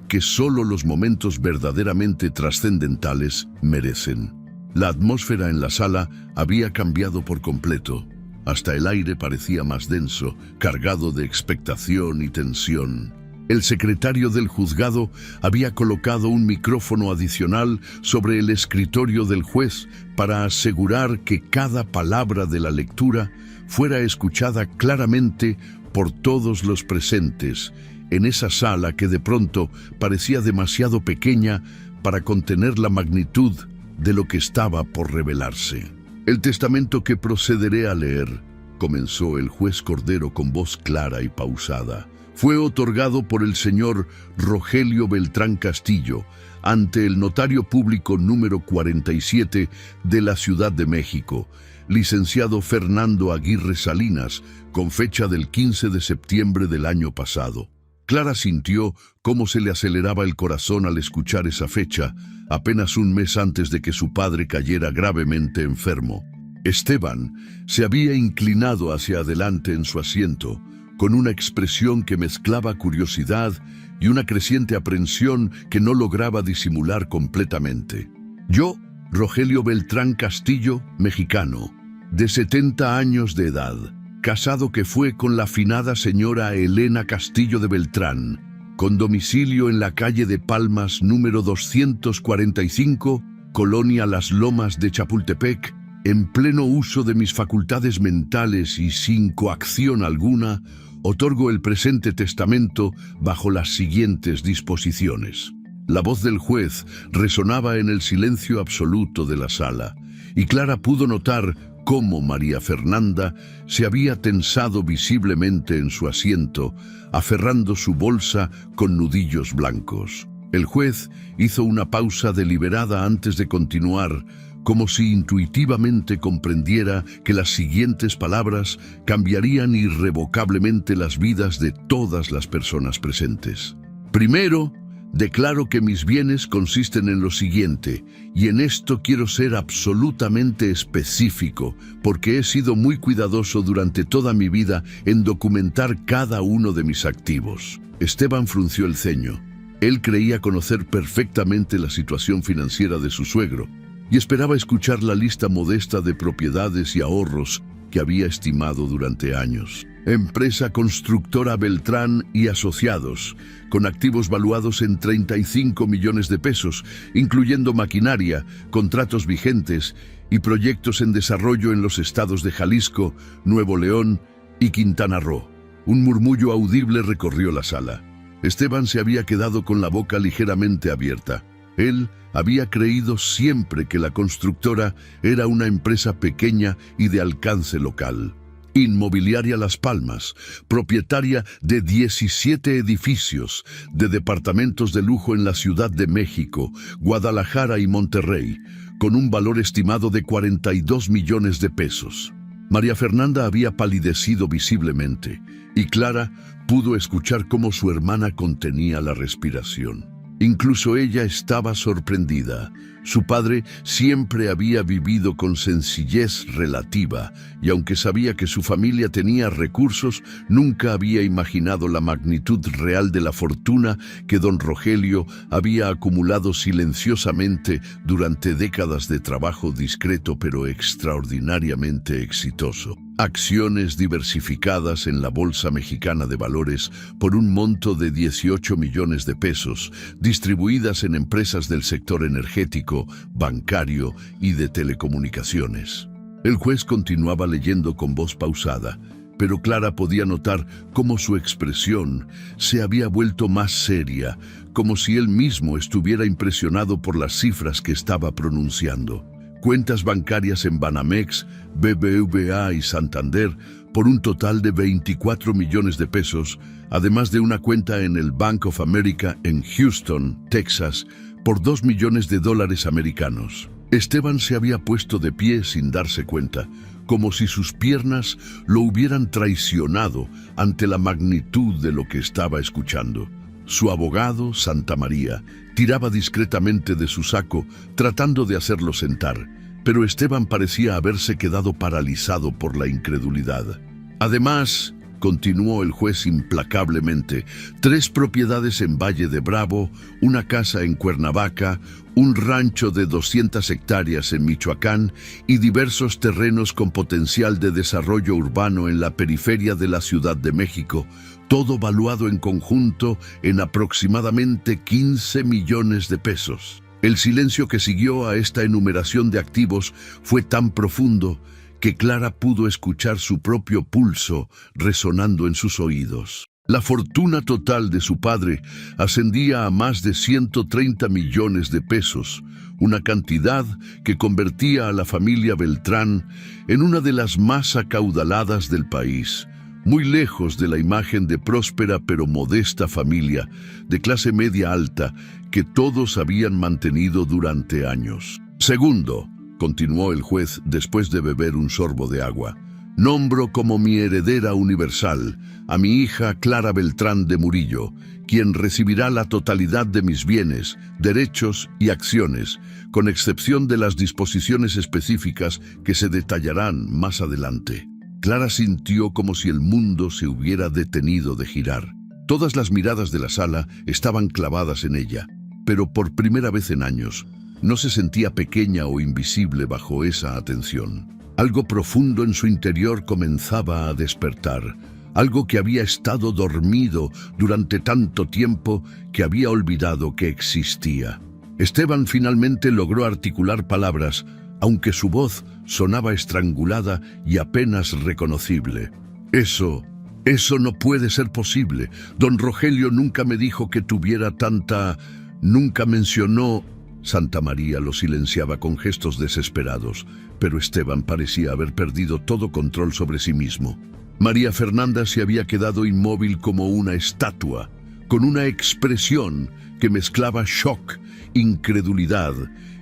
que solo los momentos verdaderamente trascendentales merecen. La atmósfera en la sala había cambiado por completo. Hasta el aire parecía más denso, cargado de expectación y tensión. El secretario del juzgado había colocado un micrófono adicional sobre el escritorio del juez para asegurar que cada palabra de la lectura fuera escuchada claramente por todos los presentes en esa sala que de pronto parecía demasiado pequeña para contener la magnitud de lo que estaba por revelarse. El testamento que procederé a leer comenzó el juez Cordero con voz clara y pausada, fue otorgado por el señor Rogelio Beltrán Castillo ante el notario público número 47 de la Ciudad de México, licenciado Fernando Aguirre Salinas, con fecha del 15 de septiembre del año pasado. Clara sintió cómo se le aceleraba el corazón al escuchar esa fecha, apenas un mes antes de que su padre cayera gravemente enfermo. Esteban se había inclinado hacia adelante en su asiento, con una expresión que mezclaba curiosidad y una creciente aprensión que no lograba disimular completamente. Yo, Rogelio Beltrán Castillo, mexicano, de 70 años de edad, casado que fue con la finada señora Elena Castillo de Beltrán, con domicilio en la calle de Palmas número 245, Colonia Las Lomas de Chapultepec, en pleno uso de mis facultades mentales y sin coacción alguna, otorgo el presente testamento bajo las siguientes disposiciones. La voz del juez resonaba en el silencio absoluto de la sala, y Clara pudo notar cómo María Fernanda se había tensado visiblemente en su asiento, aferrando su bolsa con nudillos blancos. El juez hizo una pausa deliberada antes de continuar, como si intuitivamente comprendiera que las siguientes palabras cambiarían irrevocablemente las vidas de todas las personas presentes. Primero, declaro que mis bienes consisten en lo siguiente, y en esto quiero ser absolutamente específico, porque he sido muy cuidadoso durante toda mi vida en documentar cada uno de mis activos. Esteban frunció el ceño. Él creía conocer perfectamente la situación financiera de su suegro, y esperaba escuchar la lista modesta de propiedades y ahorros que había estimado durante años. Empresa constructora Beltrán y Asociados, con activos valuados en 35 millones de pesos, incluyendo maquinaria, contratos vigentes y proyectos en desarrollo en los estados de Jalisco, Nuevo León y Quintana Roo. Un murmullo audible recorrió la sala. Esteban se había quedado con la boca ligeramente abierta. Él había creído siempre que la constructora era una empresa pequeña y de alcance local. Inmobiliaria Las Palmas, propietaria de 17 edificios de departamentos de lujo en la Ciudad de México, Guadalajara y Monterrey, con un valor estimado de 42 millones de pesos. María Fernanda había palidecido visiblemente, y Clara pudo escuchar cómo su hermana contenía la respiración. Incluso ella estaba sorprendida. Su padre siempre había vivido con sencillez relativa, y aunque sabía que su familia tenía recursos, nunca había imaginado la magnitud real de la fortuna que don Rogelio había acumulado silenciosamente durante décadas de trabajo discreto pero extraordinariamente exitoso. Acciones diversificadas en la Bolsa Mexicana de Valores por un monto de 18 millones de pesos, distribuidas en empresas del sector energético, bancario y de telecomunicaciones. El juez continuaba leyendo con voz pausada, pero Clara podía notar cómo su expresión se había vuelto más seria, como si él mismo estuviera impresionado por las cifras que estaba pronunciando. Cuentas bancarias en Banamex, BBVA y Santander por un total de 24 millones de pesos, además de una cuenta en el Bank of America en Houston, Texas, por 2 millones de dólares americanos. Esteban se había puesto de pie sin darse cuenta, como si sus piernas lo hubieran traicionado ante la magnitud de lo que estaba escuchando. Su abogado, Santa María, tiraba discretamente de su saco, tratando de hacerlo sentar, pero Esteban parecía haberse quedado paralizado por la incredulidad. Además, continuó el juez implacablemente, 3 propiedades en Valle de Bravo, una casa en Cuernavaca, un rancho de 200 hectáreas en Michoacán y diversos terrenos con potencial de desarrollo urbano en la periferia de la Ciudad de México, todo valuado en conjunto en aproximadamente 15 millones de pesos. El silencio que siguió a esta enumeración de activos fue tan profundo que Clara pudo escuchar su propio pulso resonando en sus oídos. La fortuna total de su padre ascendía a más de 130 millones de pesos, una cantidad que convertía a la familia Beltrán en una de las más acaudaladas del país, muy lejos de la imagen de próspera pero modesta familia de clase media alta que todos habían mantenido durante años. Segundo, continuó el juez después de beber un sorbo de agua, nombro como mi heredera universal a mi hija Clara Beltrán de Murillo, quien recibirá la totalidad de mis bienes, derechos y acciones, con excepción de las disposiciones específicas que se detallarán más adelante. Clara sintió como si el mundo se hubiera detenido de girar. Todas las miradas de la sala estaban clavadas en ella, pero por primera vez en años, no se sentía pequeña o invisible bajo esa atención. Algo profundo en su interior comenzaba a despertar, algo que había estado dormido durante tanto tiempo que había olvidado que existía. Esteban finalmente logró articular palabras, aunque su voz sonaba estrangulada y apenas reconocible. Eso no puede ser posible. Don Rogelio nunca me dijo que tuviera tanta... Nunca mencionó... Santa María lo silenciaba con gestos desesperados, pero Esteban parecía haber perdido todo control sobre sí mismo. María Fernanda se había quedado inmóvil como una estatua, con una expresión que mezclaba shock, incredulidad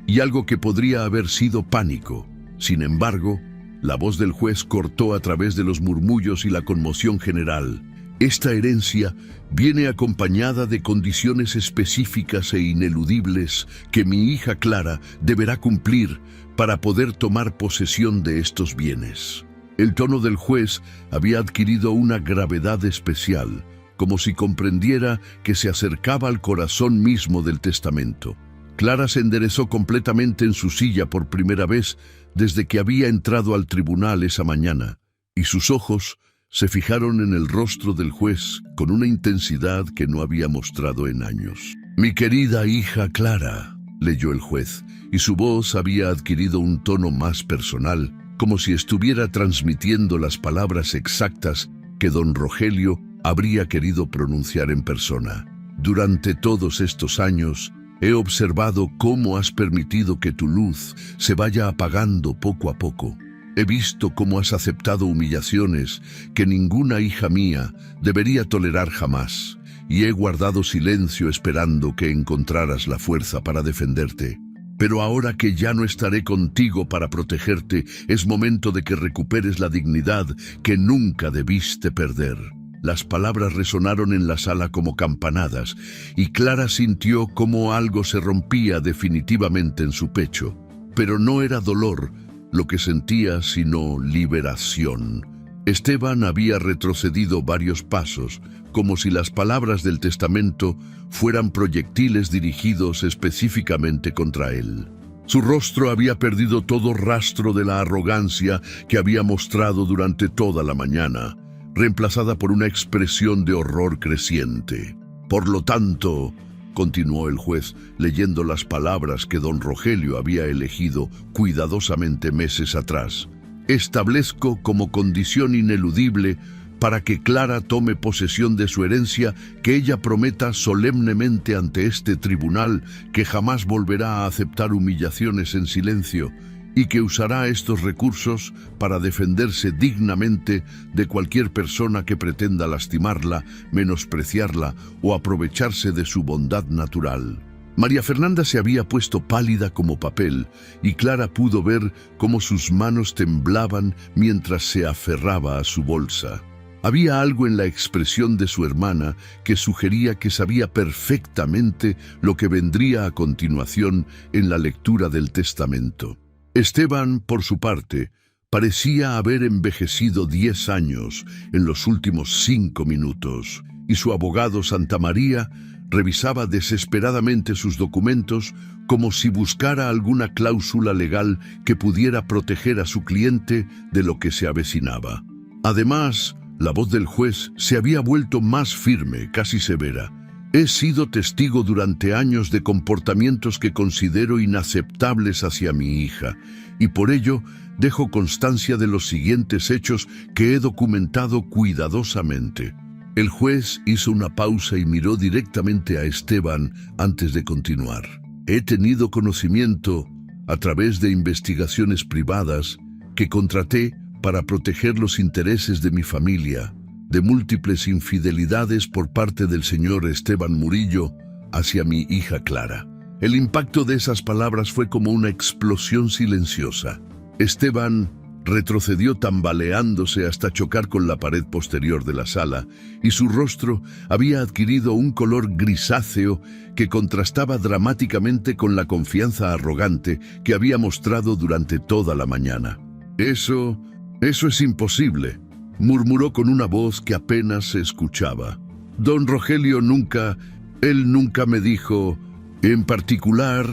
y algo que podría haber sido pánico. Sin embargo, la voz del juez cortó a través de los murmullos y la conmoción general. Esta herencia viene acompañada de condiciones específicas e ineludibles que mi hija Clara deberá cumplir para poder tomar posesión de estos bienes. El tono del juez había adquirido una gravedad especial, como si comprendiera que se acercaba al corazón mismo del testamento. Clara se enderezó completamente en su silla por primera vez desde que había entrado al tribunal esa mañana, y sus ojos se fijaron en el rostro del juez con una intensidad que no había mostrado en años. «Mi querida hija Clara», leyó el juez, y su voz había adquirido un tono más personal, como si estuviera transmitiendo las palabras exactas que don Rogelio habría querido pronunciar en persona. «Durante todos estos años, he observado cómo has permitido que tu luz se vaya apagando poco a poco. He visto cómo has aceptado humillaciones que ninguna hija mía debería tolerar jamás, y he guardado silencio esperando que encontraras la fuerza para defenderte. Pero ahora que ya no estaré contigo para protegerte, es momento de que recuperes la dignidad que nunca debiste perder». Las palabras resonaron en la sala como campanadas, y Clara sintió cómo algo se rompía definitivamente en su pecho. Pero no era dolor lo que sentía, sino liberación. Esteban había retrocedido varios pasos, como si las palabras del testamento fueran proyectiles dirigidos específicamente contra él. Su rostro había perdido todo rastro de la arrogancia que había mostrado durante toda la mañana, reemplazada por una expresión de horror creciente. «Por lo tanto», continuó el juez, leyendo las palabras que don Rogelio había elegido cuidadosamente meses atrás, «establezco como condición ineludible para que Clara tome posesión de su herencia que ella prometa solemnemente ante este tribunal que jamás volverá a aceptar humillaciones en silencio y que usará estos recursos para defenderse dignamente de cualquier persona que pretenda lastimarla, menospreciarla o aprovecharse de su bondad natural». María Fernanda se había puesto pálida como papel y Clara pudo ver cómo sus manos temblaban mientras se aferraba a su bolsa. Había algo en la expresión de su hermana que sugería que sabía perfectamente lo que vendría a continuación en la lectura del testamento. Esteban, por su parte, parecía haber envejecido 10 años en los últimos 5 minutos, y su abogado Santa María revisaba desesperadamente sus documentos como si buscara alguna cláusula legal que pudiera proteger a su cliente de lo que se avecinaba. Además, la voz del juez se había vuelto más firme, casi severa. «He sido testigo durante años de comportamientos que considero inaceptables hacia mi hija, y por ello dejo constancia de los siguientes hechos que he documentado cuidadosamente. El juez hizo una pausa y miró directamente a Esteban antes de continuar. He tenido conocimiento, a través de investigaciones privadas, que contraté para proteger los intereses de mi familia, de múltiples infidelidades por parte del señor Esteban Murillo hacia mi hija Clara. El impacto de esas palabras fue como una explosión silenciosa. Esteban retrocedió tambaleándose hasta chocar con la pared posterior de la sala, y su rostro había adquirido un color grisáceo que contrastaba dramáticamente con la confianza arrogante que había mostrado durante toda la mañana. Eso es imposible, murmuró con una voz que apenas se escuchaba. Don Rogelio nunca me dijo, en particular,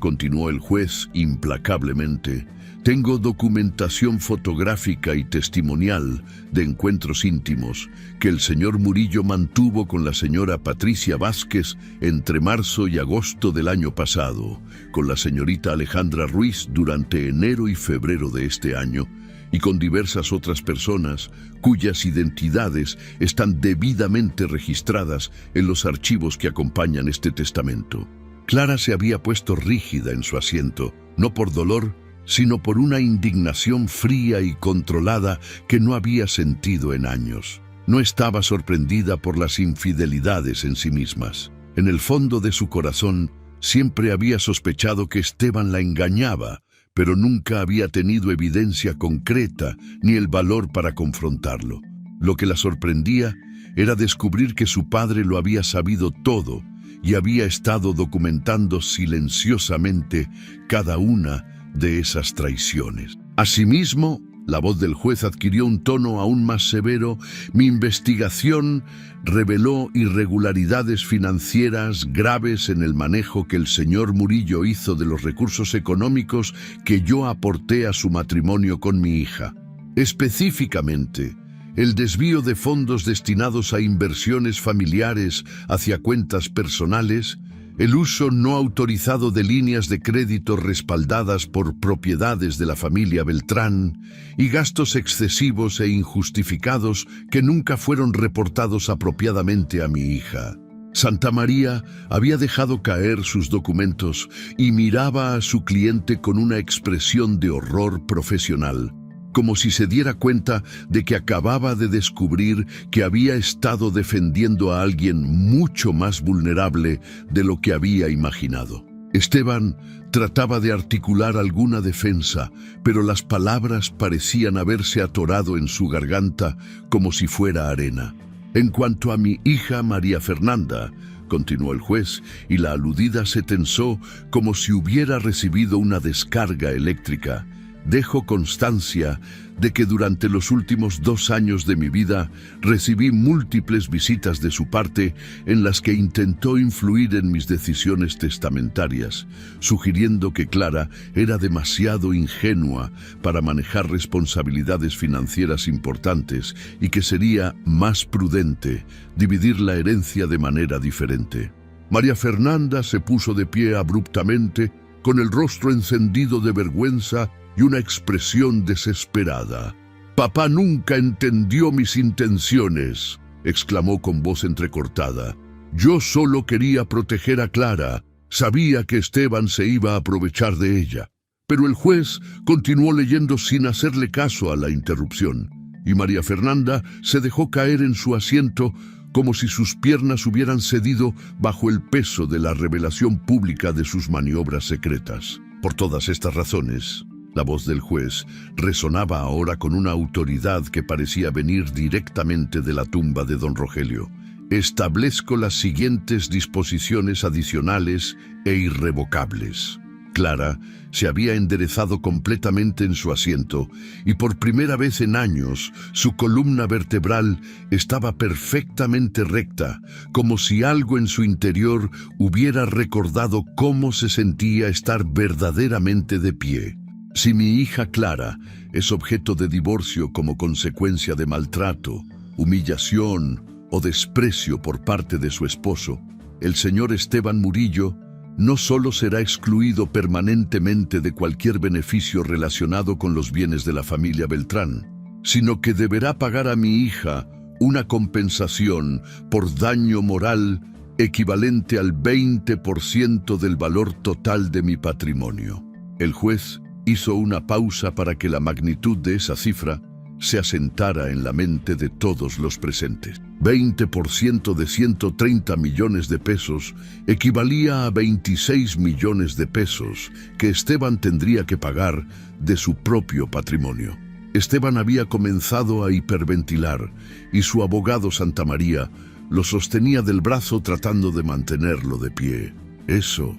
continuó el juez implacablemente, tengo documentación fotográfica y testimonial de encuentros íntimos que el señor Murillo mantuvo con la señora Patricia Vázquez entre marzo y agosto del año pasado, con la señorita Alejandra Ruiz durante enero y febrero de este año, y con diversas otras personas cuyas identidades están debidamente registradas en los archivos que acompañan este testamento. Clara se había puesto rígida en su asiento, no por dolor, sino por una indignación fría y controlada que no había sentido en años. No estaba sorprendida por las infidelidades en sí mismas. En el fondo de su corazón siempre había sospechado que Esteban la engañaba, pero nunca había tenido evidencia concreta ni el valor para confrontarlo. Lo que la sorprendía era descubrir que su padre lo había sabido todo y había estado documentando silenciosamente cada una de esas traiciones. Asimismo, la voz del juez adquirió un tono aún más severo. Mi investigación reveló irregularidades financieras graves en el manejo que el señor Murillo hizo de los recursos económicos que yo aporté a su matrimonio con mi hija. Específicamente, el desvío de fondos destinados a inversiones familiares hacia cuentas personales, el uso no autorizado de líneas de crédito respaldadas por propiedades de la familia Beltrán y gastos excesivos e injustificados que nunca fueron reportados apropiadamente a mi hija. Santa María había dejado caer sus documentos y miraba a su cliente con una expresión de horror profesional, como si se diera cuenta de que acababa de descubrir que había estado defendiendo a alguien mucho más vulnerable de lo que había imaginado. Esteban trataba de articular alguna defensa, pero las palabras parecían haberse atorado en su garganta como si fuera arena. En cuanto a mi hija María Fernanda, continuó el juez, y la aludida se tensó como si hubiera recibido una descarga eléctrica, dejo constancia de que durante los últimos 2 años de mi vida recibí múltiples visitas de su parte en las que intentó influir en mis decisiones testamentarias, sugiriendo que Clara era demasiado ingenua para manejar responsabilidades financieras importantes y que sería más prudente dividir la herencia de manera diferente. María Fernanda se puso de pie abruptamente, con el rostro encendido de vergüenza y una expresión desesperada. «Papá nunca entendió mis intenciones», exclamó con voz entrecortada. «Yo solo quería proteger a Clara. Sabía que Esteban se iba a aprovechar de ella». Pero el juez continuó leyendo sin hacerle caso a la interrupción, y María Fernanda se dejó caer en su asiento como si sus piernas hubieran cedido bajo el peso de la revelación pública de sus maniobras secretas. Por todas estas razones, la voz del juez resonaba ahora con una autoridad que parecía venir directamente de la tumba de don Rogelio. Establezco las siguientes disposiciones adicionales e irrevocables. Clara se había enderezado completamente en su asiento y por primera vez en años su columna vertebral estaba perfectamente recta, como si algo en su interior hubiera recordado cómo se sentía estar verdaderamente de pie. Si mi hija Clara es objeto de divorcio como consecuencia de maltrato, humillación o desprecio por parte de su esposo, el señor Esteban Murillo no solo será excluido permanentemente de cualquier beneficio relacionado con los bienes de la familia Beltrán, sino que deberá pagar a mi hija una compensación por daño moral equivalente al 20% del valor total de mi patrimonio. El juez hizo una pausa para que la magnitud de esa cifra se asentara en la mente de todos los presentes. 20% de 130 millones de pesos equivalía a 26 millones de pesos que Esteban tendría que pagar de su propio patrimonio. Esteban había comenzado a hiperventilar y su abogado Santamaría lo sostenía del brazo tratando de mantenerlo de pie. Eso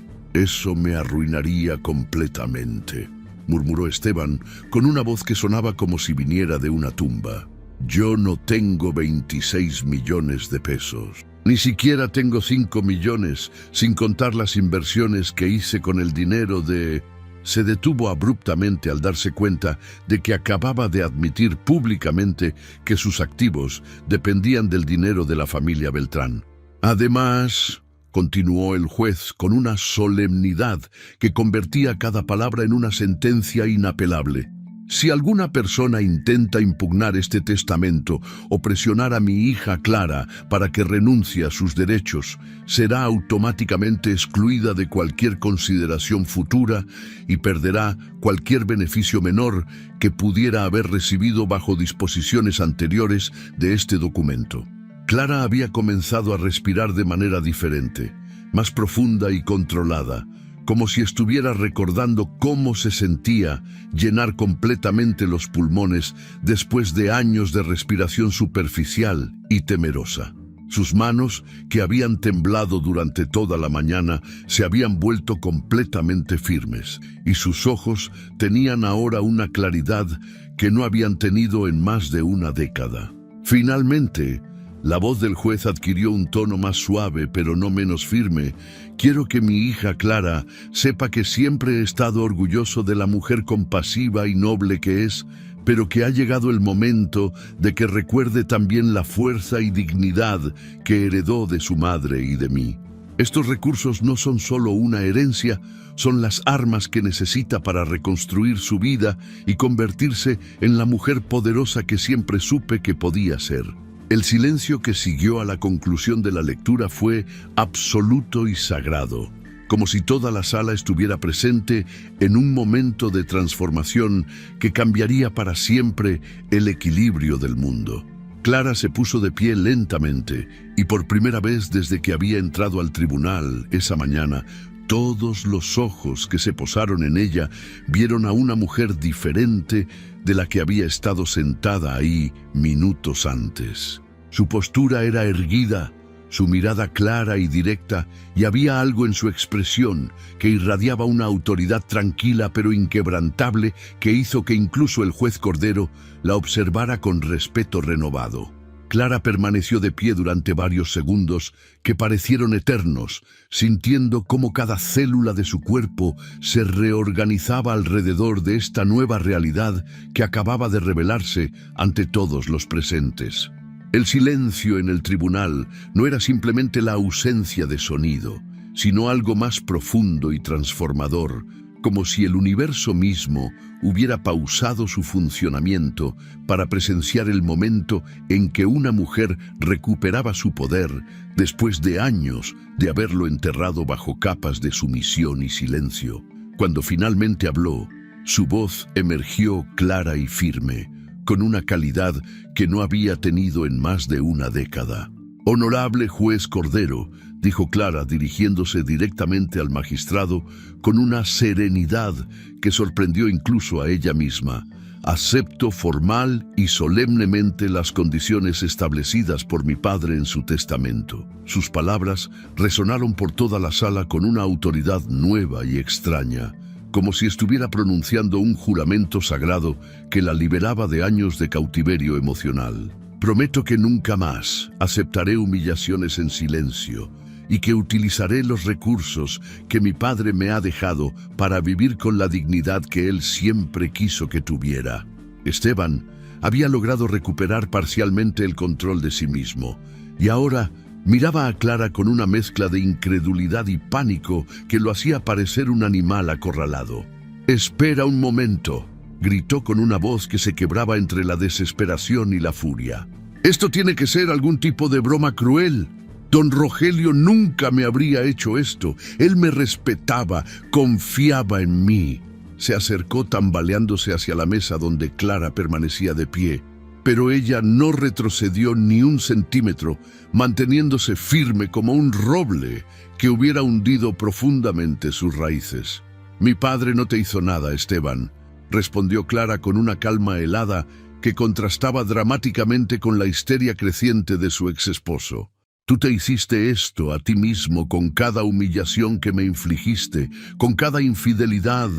me arruinaría completamente, murmuró Esteban con una voz que sonaba como si viniera de una tumba. Yo no tengo 26 millones de pesos. Ni siquiera tengo 5 millones, sin contar las inversiones que hice con el dinero de... Se detuvo abruptamente al darse cuenta de que acababa de admitir públicamente que sus activos dependían del dinero de la familia Beltrán. Además, continuó el juez con una solemnidad que convertía cada palabra en una sentencia inapelable. Si alguna persona intenta impugnar este testamento o presionar a mi hija Clara para que renuncie a sus derechos, será automáticamente excluida de cualquier consideración futura y perderá cualquier beneficio menor que pudiera haber recibido bajo disposiciones anteriores de este documento. Clara había comenzado a respirar de manera diferente, más profunda y controlada, como si estuviera recordando cómo se sentía llenar completamente los pulmones después de años de respiración superficial y temerosa. Sus manos, que habían temblado durante toda la mañana, se habían vuelto completamente firmes, y sus ojos tenían ahora una claridad que no habían tenido en más de una década. Finalmente, la voz del juez adquirió un tono más suave, pero no menos firme. Quiero que mi hija Clara sepa que siempre he estado orgulloso de la mujer compasiva y noble que es, pero que ha llegado el momento de que recuerde también la fuerza y dignidad que heredó de su madre y de mí. Estos recursos no son solo una herencia, son las armas que necesita para reconstruir su vida y convertirse en la mujer poderosa que siempre supe que podía ser. El silencio que siguió a la conclusión de la lectura fue absoluto y sagrado, como si toda la sala estuviera presente en un momento de transformación que cambiaría para siempre el equilibrio del mundo. Clara se puso de pie lentamente y por primera vez desde que había entrado al tribunal esa mañana, todos los ojos que se posaron en ella vieron a una mujer diferente de la que había estado sentada ahí minutos antes. Su postura era erguida, su mirada clara y directa, y había algo en su expresión que irradiaba una autoridad tranquila pero inquebrantable que hizo que incluso el juez Cordero la observara con respeto renovado. Clara permaneció de pie durante varios segundos que parecieron eternos, sintiendo cómo cada célula de su cuerpo se reorganizaba alrededor de esta nueva realidad que acababa de revelarse ante todos los presentes. El silencio en el tribunal no era simplemente la ausencia de sonido, sino algo más profundo y transformador, como si el universo mismo hubiera pausado su funcionamiento para presenciar el momento en que una mujer recuperaba su poder después de años de haberlo enterrado bajo capas de sumisión y silencio. Cuando finalmente habló, su voz emergió clara y firme, con una calidad que no había tenido en más de una década. «Honorable juez Cordero», dijo Clara dirigiéndose directamente al magistrado con una serenidad que sorprendió incluso a ella misma. «Acepto formal y solemnemente las condiciones establecidas por mi padre en su testamento». Sus palabras resonaron por toda la sala con una autoridad nueva y extraña, como si estuviera pronunciando un juramento sagrado que la liberaba de años de cautiverio emocional. «Prometo que nunca más aceptaré humillaciones en silencio y que utilizaré los recursos que mi padre me ha dejado para vivir con la dignidad que él siempre quiso que tuviera». Esteban había logrado recuperar parcialmente el control de sí mismo y ahora miraba a Clara con una mezcla de incredulidad y pánico que lo hacía parecer un animal acorralado. «Espera un momento», gritó con una voz que se quebraba entre la desesperación y la furia. Esto tiene que ser algún tipo de broma cruel. Don Rogelio nunca me habría hecho esto. Él me respetaba, confiaba en mí. Se acercó tambaleándose hacia la mesa donde Clara permanecía de pie, pero ella no retrocedió ni un centímetro, manteniéndose firme como un roble que hubiera hundido profundamente sus raíces. «Mi padre no te hizo nada, Esteban», respondió Clara con una calma helada que contrastaba dramáticamente con la histeria creciente de su exesposo. «Tú te hiciste esto a ti mismo con cada humillación que me infligiste, con cada infidelidad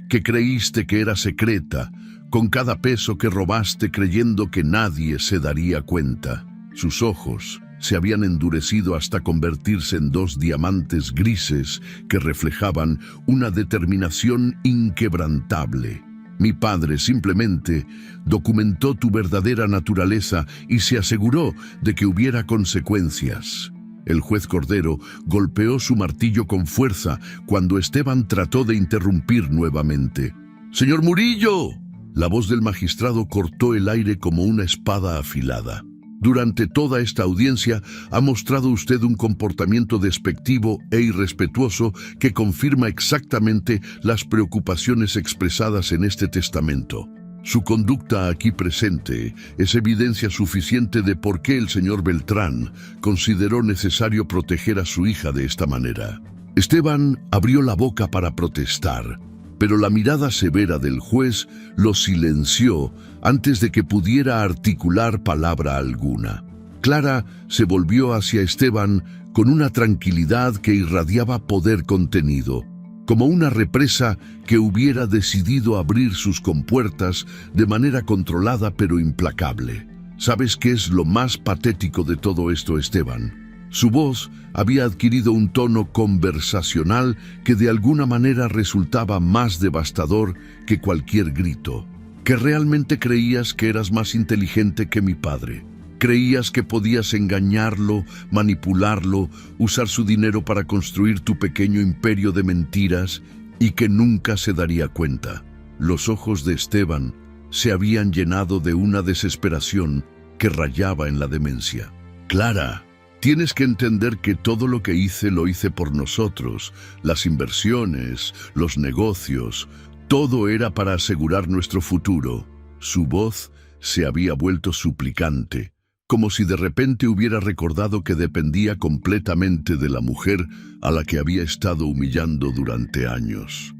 que creíste que era secreta, con cada peso que robaste creyendo que nadie se daría cuenta». Sus ojos se habían endurecido hasta convertirse en dos diamantes grises que reflejaban una determinación inquebrantable. «Mi padre simplemente documentó tu verdadera naturaleza y se aseguró de que hubiera consecuencias». El juez Cordero golpeó su martillo con fuerza cuando Esteban trató de interrumpir nuevamente. «¡Señor Murillo!». La voz del magistrado cortó el aire como una espada afilada. «Durante toda esta audiencia ha mostrado usted un comportamiento despectivo e irrespetuoso que confirma exactamente las preocupaciones expresadas en este testamento. Su conducta aquí presente es evidencia suficiente de por qué el señor Beltrán consideró necesario proteger a su hija de esta manera». Esteban abrió la boca para protestar, pero la mirada severa del juez lo silenció antes de que pudiera articular palabra alguna. Clara se volvió hacia Esteban con una tranquilidad que irradiaba poder contenido, como una represa que hubiera decidido abrir sus compuertas de manera controlada pero implacable. ¿Sabes qué es lo más patético de todo esto, Esteban? Su voz había adquirido un tono conversacional que de alguna manera resultaba más devastador que cualquier grito. Que realmente creías que eras más inteligente que mi padre. Creías que podías engañarlo, manipularlo, usar su dinero para construir tu pequeño imperio de mentiras y que nunca se daría cuenta. Los ojos de Esteban se habían llenado de una desesperación que rayaba en la demencia. «Clara, tienes que entender que todo lo que hice lo hice por nosotros. Las inversiones, los negocios, todo era para asegurar nuestro futuro». Su voz se había vuelto suplicante, como si de repente hubiera recordado que dependía completamente de la mujer a la que había estado humillando durante años.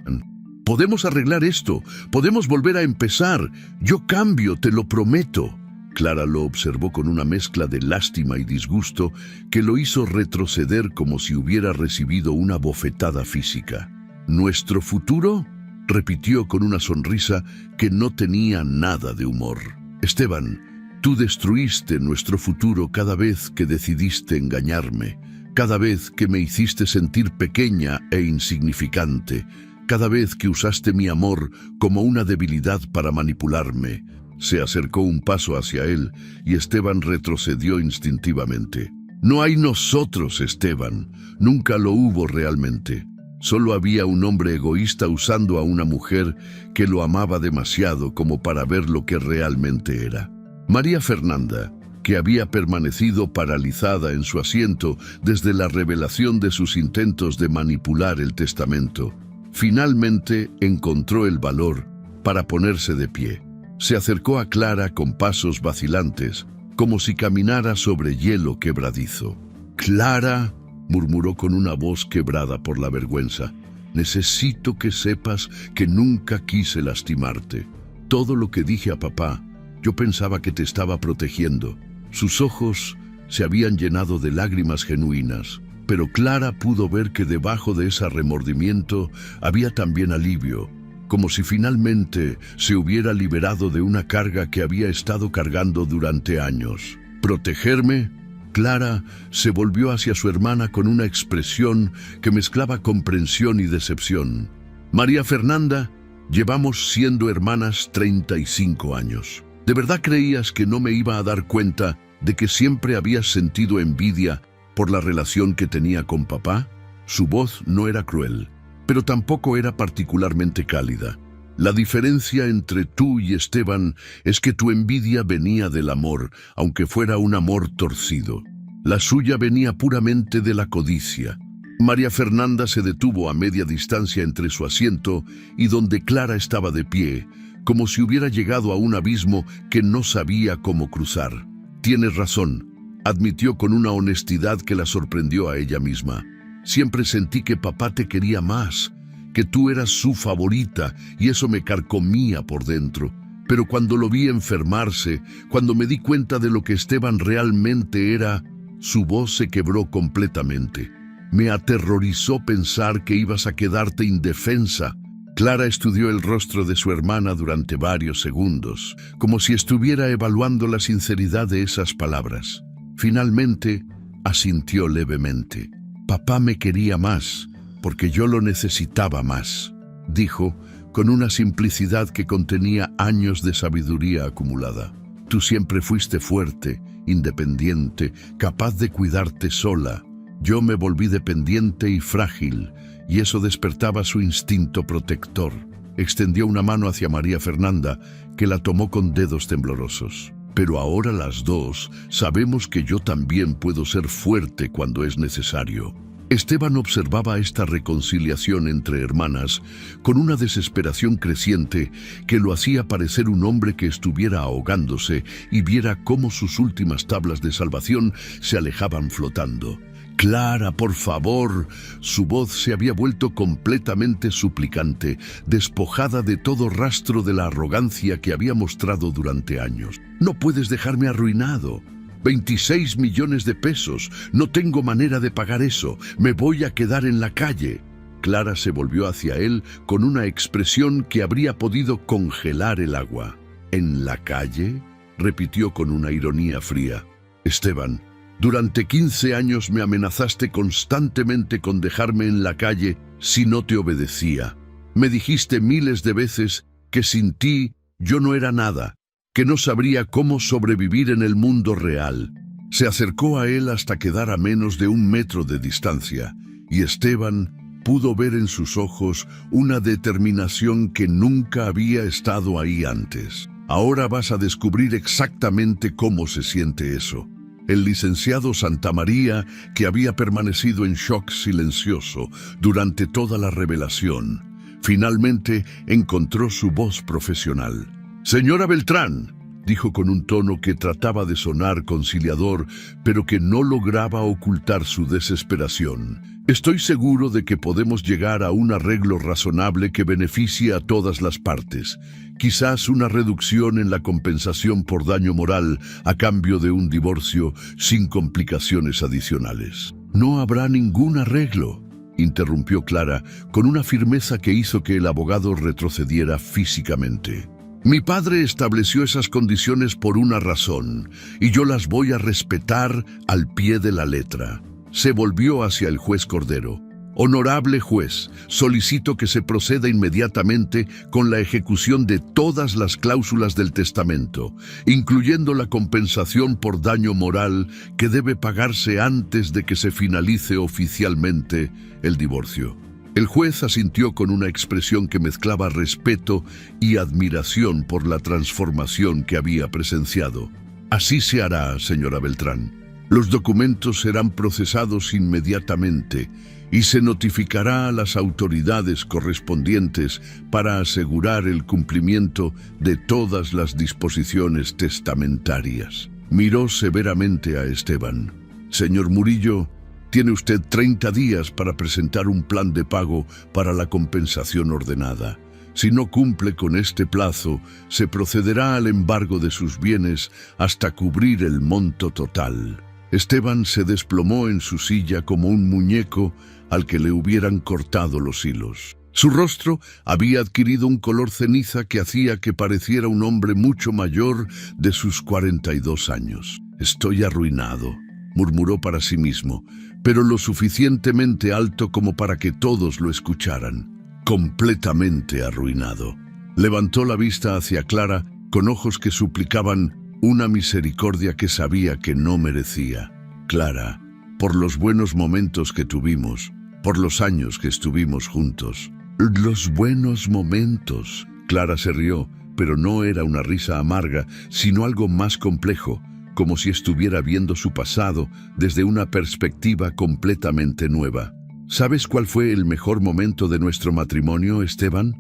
«Podemos arreglar esto, podemos volver a empezar. Yo cambio, te lo prometo». Clara lo observó con una mezcla de lástima y disgusto que lo hizo retroceder como si hubiera recibido una bofetada física. «¿Nuestro futuro?», repitió con una sonrisa que no tenía nada de humor. «Esteban, tú destruiste nuestro futuro cada vez que decidiste engañarme, cada vez que me hiciste sentir pequeña e insignificante, cada vez que usaste mi amor como una debilidad para manipularme». Se acercó un paso hacia él y Esteban retrocedió instintivamente. «No hay nosotros, Esteban. Nunca lo hubo realmente. Solo había un hombre egoísta usando a una mujer que lo amaba demasiado como para ver lo que realmente era». María Fernanda, que había permanecido paralizada en su asiento desde la revelación de sus intentos de manipular el testamento, finalmente encontró el valor para ponerse de pie. Se acercó a Clara con pasos vacilantes, como si caminara sobre hielo quebradizo. «Clara», murmuró con una voz quebrada por la vergüenza, «necesito que sepas que nunca quise lastimarte. Todo lo que dije a papá, yo pensaba que te estaba protegiendo». Sus ojos se habían llenado de lágrimas genuinas, pero Clara pudo ver que debajo de ese remordimiento había también alivio, como si finalmente se hubiera liberado de una carga que había estado cargando durante años. «¿Protegerme?». Clara se volvió hacia su hermana con una expresión que mezclaba comprensión y decepción. «María Fernanda, llevamos siendo hermanas 35 años. ¿De verdad creías que no me iba a dar cuenta de que siempre habías sentido envidia por la relación que tenía con papá?» Su voz no era cruel, pero tampoco era particularmente cálida. La diferencia entre tú y Esteban es que tu envidia venía del amor, aunque fuera un amor torcido. La suya venía puramente de la codicia. María Fernanda se detuvo a media distancia entre su asiento y donde Clara estaba de pie, como si hubiera llegado a un abismo que no sabía cómo cruzar. «Tienes razón», admitió con una honestidad que la sorprendió a ella misma. «Siempre sentí que papá te quería más, que tú eras su favorita, y eso me carcomía por dentro. Pero cuando lo vi enfermarse, cuando me di cuenta de lo que Esteban realmente era, su voz se quebró completamente. Me aterrorizó pensar que ibas a quedarte indefensa». Clara estudió el rostro de su hermana durante varios segundos, como si estuviera evaluando la sinceridad de esas palabras. Finalmente, asintió levemente. «Papá me quería más, porque yo lo necesitaba más», dijo, con una simplicidad que contenía años de sabiduría acumulada. «Tú siempre fuiste fuerte, independiente, capaz de cuidarte sola. Yo me volví dependiente y frágil, y eso despertaba su instinto protector». Extendió una mano hacia María Fernanda, que la tomó con dedos temblorosos. «Pero ahora las dos sabemos que yo también puedo ser fuerte cuando es necesario». Esteban observaba esta reconciliación entre hermanas con una desesperación creciente que lo hacía parecer un hombre que estuviera ahogándose y viera cómo sus últimas tablas de salvación se alejaban flotando. «Clara, por favor». Su voz se había vuelto completamente suplicante, despojada de todo rastro de la arrogancia que había mostrado durante años. «No puedes dejarme arruinado. 26 millones de pesos. No tengo manera de pagar eso. Me voy a quedar en la calle». Clara se volvió hacia él con una expresión que habría podido congelar el agua. «¿En la calle?», repitió con una ironía fría. «Esteban, durante 15 años me amenazaste constantemente con dejarme en la calle si no te obedecía. Me dijiste miles de veces que sin ti yo no era nada, que no sabría cómo sobrevivir en el mundo real». Se acercó a él hasta quedar a menos de 1 metro de distancia, y Esteban pudo ver en sus ojos una determinación que nunca había estado ahí antes. «Ahora vas a descubrir exactamente cómo se siente eso». El licenciado Santamaría, que había permanecido en shock silencioso durante toda la revelación, finalmente encontró su voz profesional. «Señora Beltrán», dijo con un tono que trataba de sonar conciliador, pero que no lograba ocultar su desesperación. «Estoy seguro de que podemos llegar a un arreglo razonable que beneficie a todas las partes. Quizás una reducción en la compensación por daño moral a cambio de un divorcio sin complicaciones adicionales». «No habrá ningún arreglo», interrumpió Clara con una firmeza que hizo que el abogado retrocediera físicamente. «Mi padre estableció esas condiciones por una razón, y yo las voy a respetar al pie de la letra». Se volvió hacia el juez Cordero. «Honorable juez, solicito que se proceda inmediatamente con la ejecución de todas las cláusulas del testamento, incluyendo la compensación por daño moral que debe pagarse antes de que se finalice oficialmente el divorcio». El juez asintió con una expresión que mezclaba respeto y admiración por la transformación que había presenciado. «Así se hará, señora Beltrán. Los documentos serán procesados inmediatamente y se notificará a las autoridades correspondientes para asegurar el cumplimiento de todas las disposiciones testamentarias». Miró severamente a Esteban. «Señor Murillo, tiene usted 30 días para presentar un plan de pago para la compensación ordenada. Si no cumple con este plazo, se procederá al embargo de sus bienes hasta cubrir el monto total». Esteban se desplomó en su silla como un muñeco al que le hubieran cortado los hilos. Su rostro había adquirido un color ceniza que hacía que pareciera un hombre mucho mayor de sus 42 años. «Estoy arruinado», murmuró para sí mismo, pero lo suficientemente alto como para que todos lo escucharan. «Completamente arruinado». Levantó la vista hacia Clara con ojos que suplicaban una misericordia que sabía que no merecía. «Clara, por los buenos momentos que tuvimos, por los años que estuvimos juntos». «Los buenos momentos», Clara se rió, pero no era una risa amarga, sino algo más complejo, como si estuviera viendo su pasado desde una perspectiva completamente nueva. ¿Sabes cuál fue el mejor momento de nuestro matrimonio, Esteban?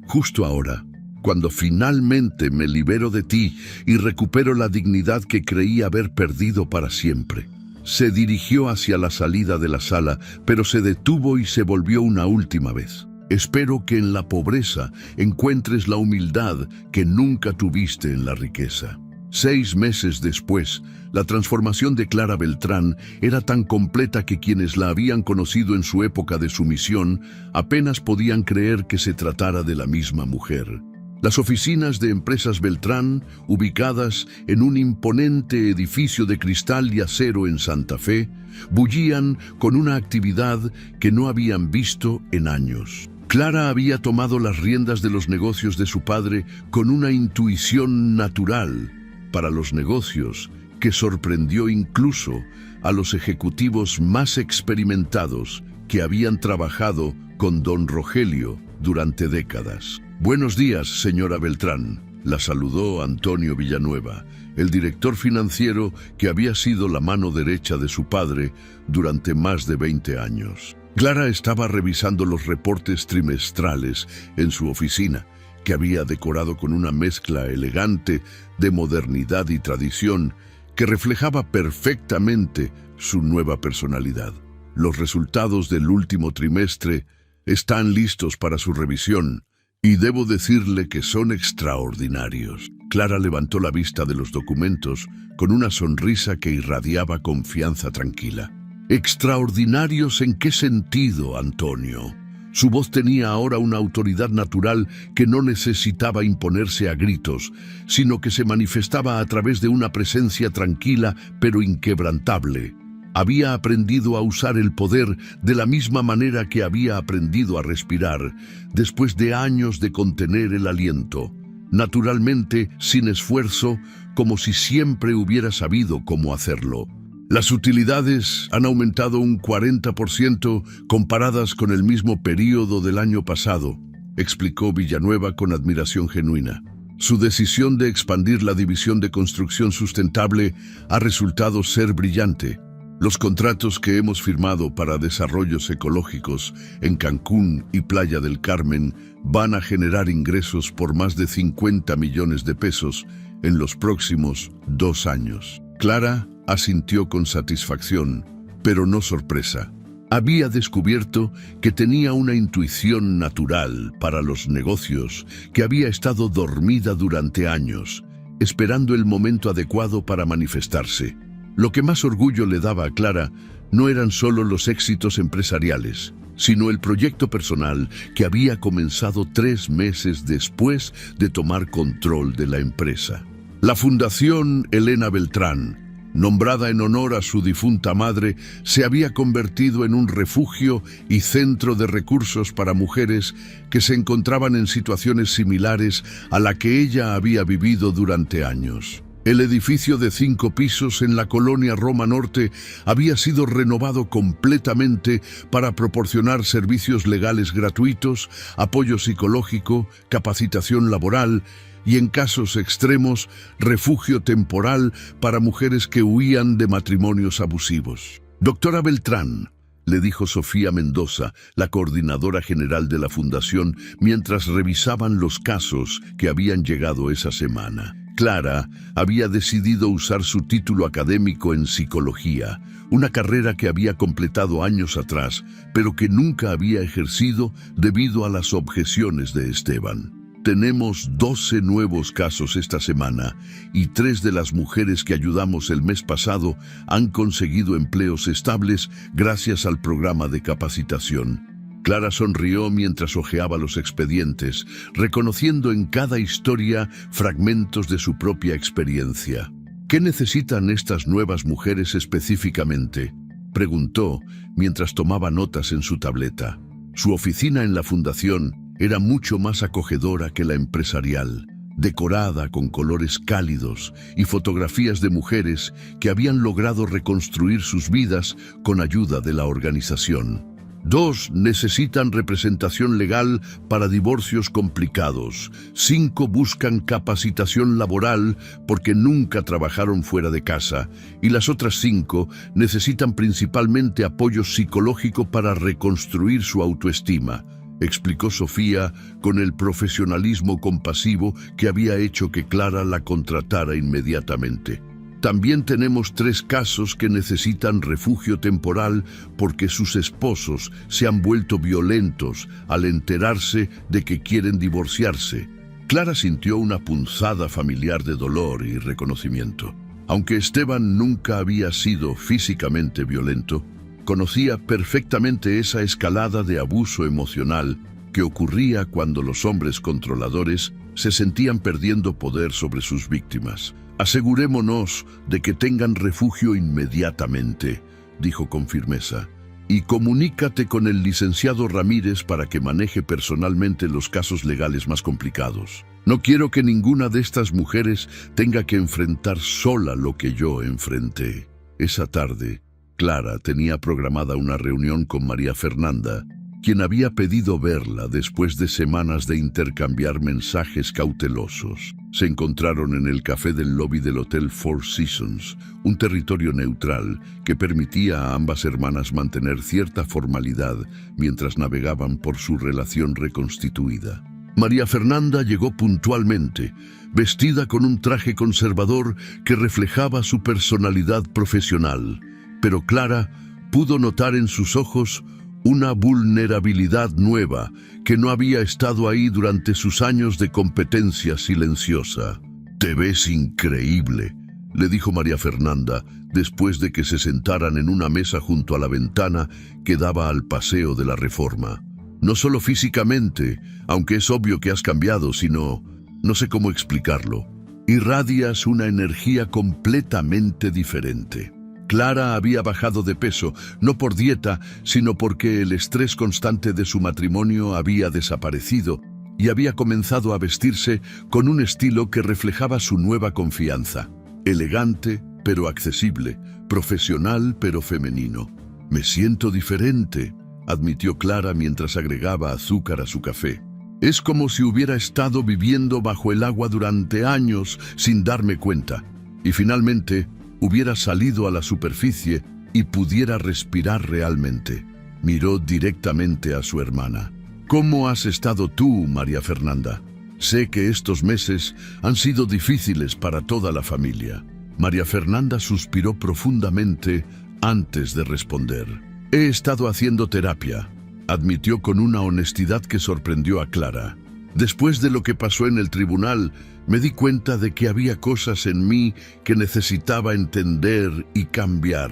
Justo ahora, cuando finalmente me libero de ti y recupero la dignidad que creí haber perdido para siempre. Se dirigió hacia la salida de la sala, pero se detuvo y se volvió una última vez. Espero que en la pobreza encuentres la humildad que nunca tuviste en la riqueza. 6 meses después, la transformación de Clara Beltrán era tan completa que quienes la habían conocido en su época de sumisión apenas podían creer que se tratara de la misma mujer. Las oficinas de Empresas Beltrán, ubicadas en un imponente edificio de cristal y acero en Santa Fe, bullían con una actividad que no habían visto en años. Clara había tomado las riendas de los negocios de su padre con una intuición natural para los negocios que sorprendió incluso a los ejecutivos más experimentados que habían trabajado con don Rogelio durante décadas. «Buenos días, señora Beltrán», la saludó Antonio Villanueva, el director financiero que había sido la mano derecha de su padre durante más de 20 años. Clara estaba revisando los reportes trimestrales en su oficina, que había decorado con una mezcla elegante de modernidad y tradición que reflejaba perfectamente su nueva personalidad. Los resultados del último trimestre están listos para su revisión y debo decirle que son extraordinarios. Clara levantó la vista de los documentos con una sonrisa que irradiaba confianza tranquila. ¿Extraordinarios en qué sentido, Antonio? Su voz tenía ahora una autoridad natural que no necesitaba imponerse a gritos, sino que se manifestaba a través de una presencia tranquila pero inquebrantable. Había aprendido a usar el poder de la misma manera que había aprendido a respirar, después de años de contener el aliento. Naturalmente, sin esfuerzo, como si siempre hubiera sabido cómo hacerlo. Las utilidades han aumentado un 40% comparadas con el mismo período del año pasado, explicó Villanueva con admiración genuina. Su decisión de expandir la división de construcción sustentable ha resultado ser brillante. Los contratos que hemos firmado para desarrollos ecológicos en Cancún y Playa del Carmen van a generar ingresos por más de 50 millones de pesos en los próximos 2 años. Clara asintió con satisfacción, pero no sorpresa. Había descubierto que tenía una intuición natural para los negocios que había estado dormida durante años, esperando el momento adecuado para manifestarse. Lo que más orgullo le daba a Clara no eran solo los éxitos empresariales, sino el proyecto personal que había comenzado 3 meses después de tomar control de la empresa. La Fundación Elena Beltrán, nombrada en honor a su difunta madre, se había convertido en un refugio y centro de recursos para mujeres que se encontraban en situaciones similares a la que ella había vivido durante años. El edificio de 5 pisos en la colonia Roma Norte había sido renovado completamente para proporcionar servicios legales gratuitos, apoyo psicológico, capacitación laboral y, en casos extremos, refugio temporal para mujeres que huían de matrimonios abusivos. «Doctora Beltrán», le dijo Sofía Mendoza, la coordinadora general de la fundación, mientras revisaban los casos que habían llegado esa semana. Clara había decidido usar su título académico en psicología, una carrera que había completado años atrás, pero que nunca había ejercido debido a las objeciones de Esteban. Tenemos 12 nuevos casos esta semana y 3 de las mujeres que ayudamos el mes pasado han conseguido empleos estables gracias al programa de capacitación. Clara sonrió mientras hojeaba los expedientes, reconociendo en cada historia fragmentos de su propia experiencia. ¿Qué necesitan estas nuevas mujeres específicamente?, preguntó mientras tomaba notas en su tableta. Su oficina en la fundación era mucho más acogedora que la empresarial, decorada con colores cálidos y fotografías de mujeres que habían logrado reconstruir sus vidas con ayuda de la organización. 2 necesitan representación legal para divorcios complicados. 5 buscan capacitación laboral porque nunca trabajaron fuera de casa. Y las otras 5 necesitan principalmente apoyo psicológico para reconstruir su autoestima, explicó Sofía con el profesionalismo compasivo que había hecho que Clara la contratara inmediatamente. También tenemos 3 casos que necesitan refugio temporal porque sus esposos se han vuelto violentos al enterarse de que quieren divorciarse. Clara sintió una punzada familiar de dolor y reconocimiento. Aunque Esteban nunca había sido físicamente violento, conocía perfectamente esa escalada de abuso emocional que ocurría cuando los hombres controladores se sentían perdiendo poder sobre sus víctimas. Asegurémonos de que tengan refugio inmediatamente, dijo con firmeza, y comunícate con el licenciado Ramírez para que maneje personalmente los casos legales más complicados. No quiero que ninguna de estas mujeres tenga que enfrentar sola lo que yo enfrenté. Esa tarde, Clara tenía programada una reunión con María Fernanda, quien había pedido verla después de semanas de intercambiar mensajes cautelosos. Se encontraron en el café del lobby del Hotel Four Seasons, un territorio neutral que permitía a ambas hermanas mantener cierta formalidad mientras navegaban por su relación reconstituida. María Fernanda llegó puntualmente, vestida con un traje conservador que reflejaba su personalidad profesional, pero Clara pudo notar en sus ojos una vulnerabilidad nueva que no había estado ahí durante sus años de competencia silenciosa. «Te ves increíble», le dijo María Fernanda después de que se sentaran en una mesa junto a la ventana que daba al Paseo de la Reforma. «No solo físicamente, aunque es obvio que has cambiado, sino, no sé cómo explicarlo, irradias una energía completamente diferente». Clara había bajado de peso, no por dieta, sino porque el estrés constante de su matrimonio había desaparecido y había comenzado a vestirse con un estilo que reflejaba su nueva confianza. Elegante, pero accesible, profesional, pero femenino. «Me siento diferente», admitió Clara mientras agregaba azúcar a su café. «Es como si hubiera estado viviendo bajo el agua durante años sin darme cuenta. Y finalmente hubiera salido a la superficie y pudiera respirar realmente». Miró directamente a su hermana. «¿Cómo has estado tú, María Fernanda? Sé que estos meses han sido difíciles para toda la familia». María Fernanda suspiró profundamente antes de responder. «He estado haciendo terapia», admitió con una honestidad que sorprendió a Clara. «Después de lo que pasó en el tribunal, me di cuenta de que había cosas en mí que necesitaba entender y cambiar.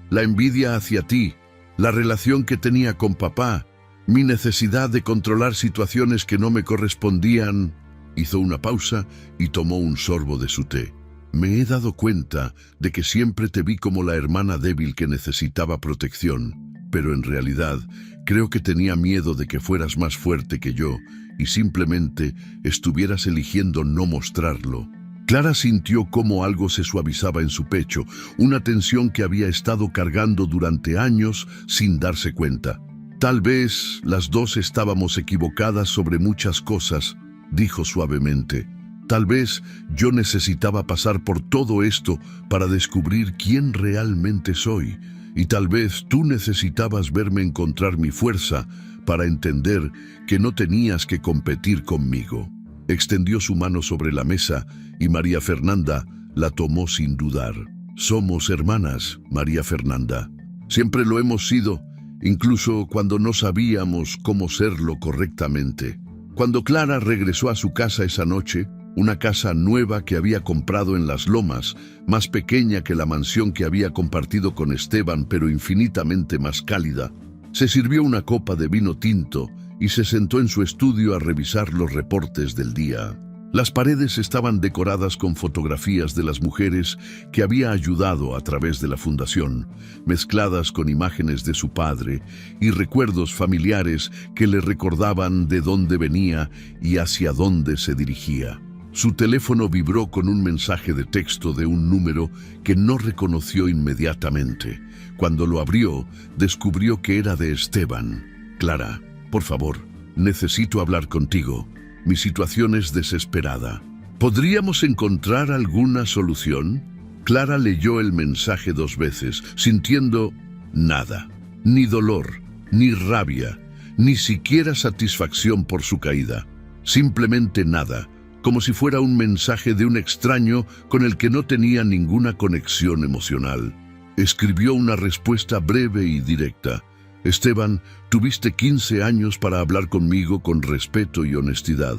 La envidia hacia ti, la relación que tenía con papá, mi necesidad de controlar situaciones que no me correspondían». Hizo una pausa y tomó un sorbo de su té. «Me he dado cuenta de que siempre te vi como la hermana débil que necesitaba protección, pero en realidad creo que tenía miedo de que fueras más fuerte que yo y simplemente estuvieras eligiendo no mostrarlo». Clara sintió cómo algo se suavizaba en su pecho, una tensión que había estado cargando durante años sin darse cuenta. «Tal vez las dos estábamos equivocadas sobre muchas cosas», dijo suavemente. «Tal vez yo necesitaba pasar por todo esto para descubrir quién realmente soy, y tal vez tú necesitabas verme encontrar mi fuerza para entender que no tenías que competir conmigo». Extendió su mano sobre la mesa y María Fernanda la tomó sin dudar. «Somos hermanas, María Fernanda. Siempre lo hemos sido, incluso cuando no sabíamos cómo serlo correctamente». Cuando Clara regresó a su casa esa noche, una casa nueva que había comprado en Las Lomas, más pequeña que la mansión que había compartido con Esteban, pero infinitamente más cálida, se sirvió una copa de vino tinto y se sentó en su estudio a revisar los reportes del día. Las paredes estaban decoradas con fotografías de las mujeres que había ayudado a través de la fundación, mezcladas con imágenes de su padre y recuerdos familiares que le recordaban de dónde venía y hacia dónde se dirigía. Su teléfono vibró con un mensaje de texto de un número que no reconoció inmediatamente. Cuando lo abrió, descubrió que era de Esteban. Clara, por favor, necesito hablar contigo. Mi situación es desesperada. ¿Podríamos encontrar alguna solución? Clara leyó el mensaje 2 veces, sintiendo nada. Ni dolor, ni rabia, ni siquiera satisfacción por su caída. Simplemente nada, como si fuera un mensaje de un extraño con el que no tenía ninguna conexión emocional. Escribió una respuesta breve y directa. Esteban, tuviste 15 años para hablar conmigo con respeto y honestidad.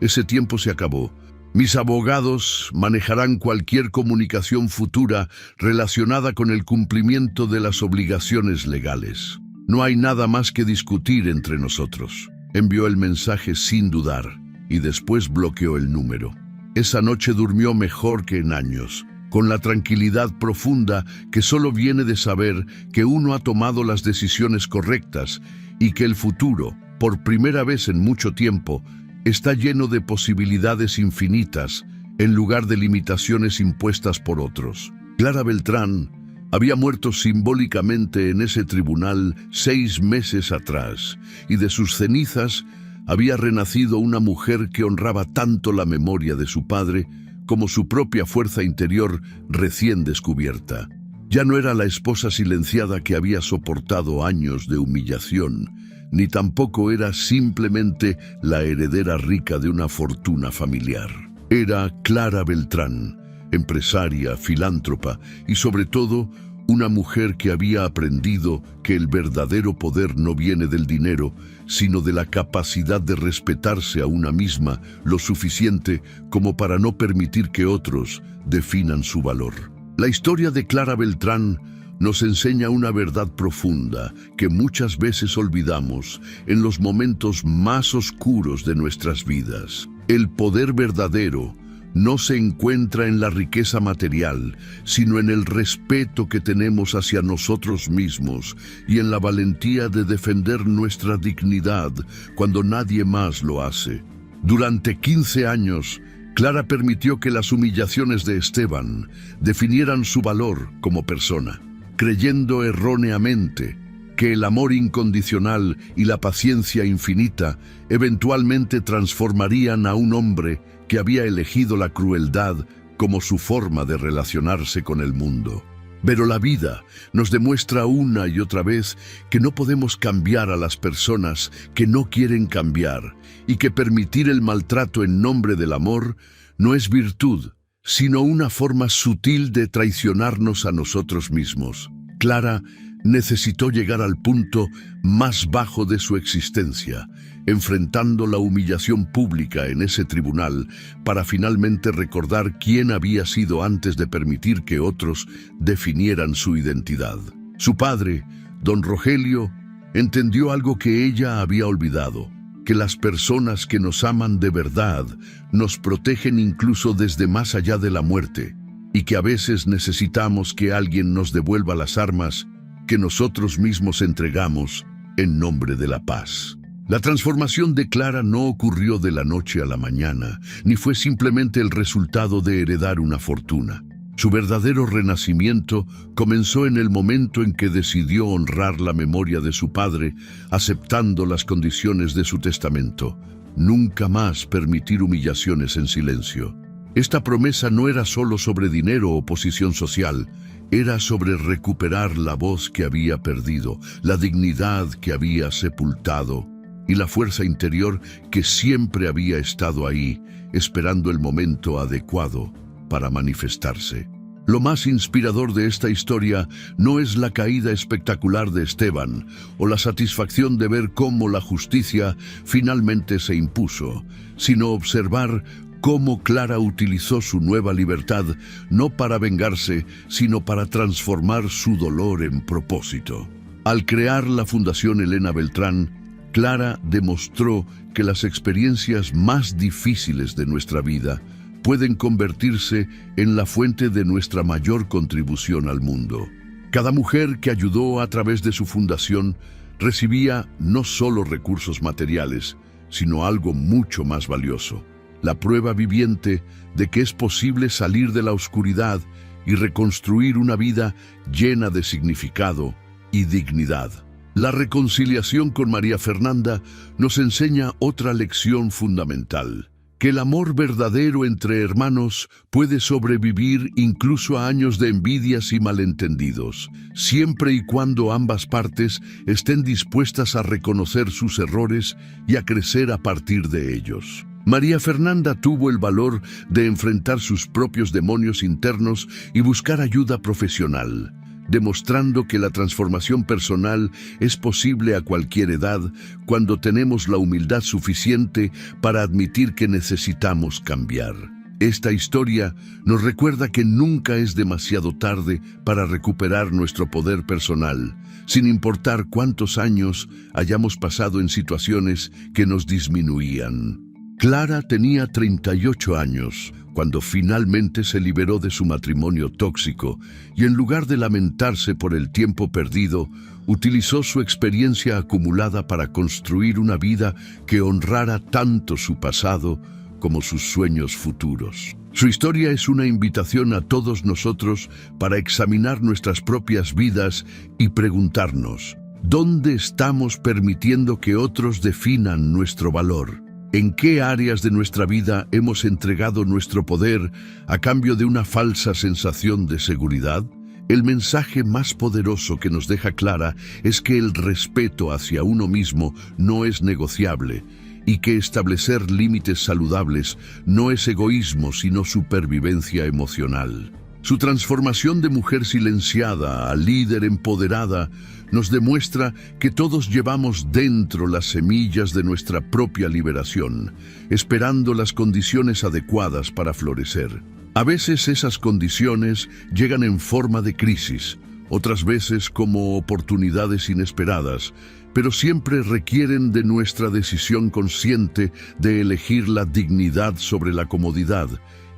Ese tiempo se acabó. Mis abogados manejarán cualquier comunicación futura relacionada con el cumplimiento de las obligaciones legales. No hay nada más que discutir entre nosotros. Envió el mensaje sin dudar y después bloqueó el número. Esa noche durmió mejor que en años, con la tranquilidad profunda que solo viene de saber que uno ha tomado las decisiones correctas y que el futuro, por primera vez en mucho tiempo, está lleno de posibilidades infinitas en lugar de limitaciones impuestas por otros. Clara Beltrán había muerto simbólicamente en ese tribunal 6 meses atrás, y de sus cenizas había renacido una mujer que honraba tanto la memoria de su padre como su propia fuerza interior recién descubierta. Ya no era la esposa silenciada que había soportado años de humillación, ni tampoco era simplemente la heredera rica de una fortuna familiar. Era Clara Beltrán, empresaria, filántropa y sobre todo una mujer que había aprendido que el verdadero poder no viene del dinero, sino de la capacidad de respetarse a una misma lo suficiente como para no permitir que otros definan su valor. La historia de Clara Beltrán nos enseña una verdad profunda que muchas veces olvidamos en los momentos más oscuros de nuestras vidas. El poder verdadero no se encuentra en la riqueza material, sino en el respeto que tenemos hacia nosotros mismos y en la valentía de defender nuestra dignidad cuando nadie más lo hace. Durante 15 años, Clara permitió que las humillaciones de Esteban definieran su valor como persona, creyendo erróneamente que el amor incondicional y la paciencia infinita eventualmente transformarían a un hombre que había elegido la crueldad como su forma de relacionarse con el mundo. Pero la vida nos demuestra una y otra vez que no podemos cambiar a las personas que no quieren cambiar y que permitir el maltrato en nombre del amor no es virtud, sino una forma sutil de traicionarnos a nosotros mismos. Clara necesitó llegar al punto más bajo de su existencia, enfrentando la humillación pública en ese tribunal para finalmente recordar quién había sido antes de permitir que otros definieran su identidad. Su padre, don Rogelio, entendió algo que ella había olvidado, que las personas que nos aman de verdad nos protegen incluso desde más allá de la muerte, y que a veces necesitamos que alguien nos devuelva las armas que nosotros mismos entregamos en nombre de la paz. La transformación de Clara no ocurrió de la noche a la mañana, ni fue simplemente el resultado de heredar una fortuna. Su verdadero renacimiento comenzó en el momento en que decidió honrar la memoria de su padre, aceptando las condiciones de su testamento. Nunca más permitir humillaciones en silencio. Esta promesa no era solo sobre dinero o posición social, era sobre recuperar la voz que había perdido, la dignidad que había sepultado y la fuerza interior que siempre había estado ahí, esperando el momento adecuado para manifestarse. Lo más inspirador de esta historia no es la caída espectacular de Esteban o la satisfacción de ver cómo la justicia finalmente se impuso, sino observar cómo Clara utilizó su nueva libertad no para vengarse, sino para transformar su dolor en propósito. Al crear la Fundación Elena Beltrán, Clara demostró que las experiencias más difíciles de nuestra vida pueden convertirse en la fuente de nuestra mayor contribución al mundo. Cada mujer que ayudó a través de su fundación recibía no solo recursos materiales, sino algo mucho más valioso: la prueba viviente de que es posible salir de la oscuridad y reconstruir una vida llena de significado y dignidad. La reconciliación con María Fernanda nos enseña otra lección fundamental: que el amor verdadero entre hermanos puede sobrevivir incluso a años de envidias y malentendidos, siempre y cuando ambas partes estén dispuestas a reconocer sus errores y a crecer a partir de ellos. María Fernanda tuvo el valor de enfrentar sus propios demonios internos y buscar ayuda profesional, demostrando que la transformación personal es posible a cualquier edad cuando tenemos la humildad suficiente para admitir que necesitamos cambiar. Esta historia nos recuerda que nunca es demasiado tarde para recuperar nuestro poder personal, sin importar cuántos años hayamos pasado en situaciones que nos disminuían. Clara tenía 38 años cuando finalmente se liberó de su matrimonio tóxico y, en lugar de lamentarse por el tiempo perdido, utilizó su experiencia acumulada para construir una vida que honrara tanto su pasado como sus sueños futuros. Su historia es una invitación a todos nosotros para examinar nuestras propias vidas y preguntarnos: ¿dónde estamos permitiendo que otros definan nuestro valor? ¿En qué áreas de nuestra vida hemos entregado nuestro poder a cambio de una falsa sensación de seguridad? El mensaje más poderoso que nos deja Clara es que el respeto hacia uno mismo no es negociable y que establecer límites saludables no es egoísmo, sino supervivencia emocional. Su transformación de mujer silenciada a líder empoderada nos demuestra que todos llevamos dentro las semillas de nuestra propia liberación, esperando las condiciones adecuadas para florecer. A veces esas condiciones llegan en forma de crisis, otras veces como oportunidades inesperadas, pero siempre requieren de nuestra decisión consciente de elegir la dignidad sobre la comodidad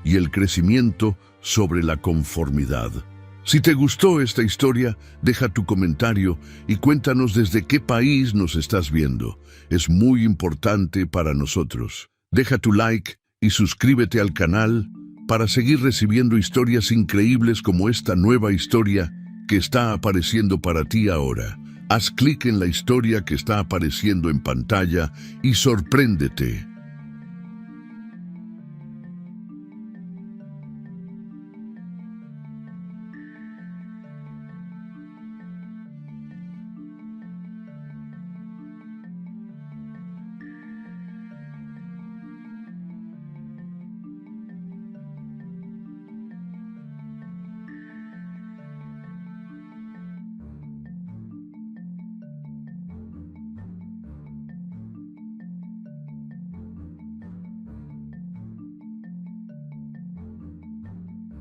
y el crecimiento sobre la conformidad. Si te gustó esta historia, deja tu comentario y cuéntanos desde qué país nos estás viendo. Es muy importante para nosotros. Deja tu like y suscríbete al canal para seguir recibiendo historias increíbles como esta nueva historia que está apareciendo para ti ahora. Haz clic en la historia que está apareciendo en pantalla y sorpréndete.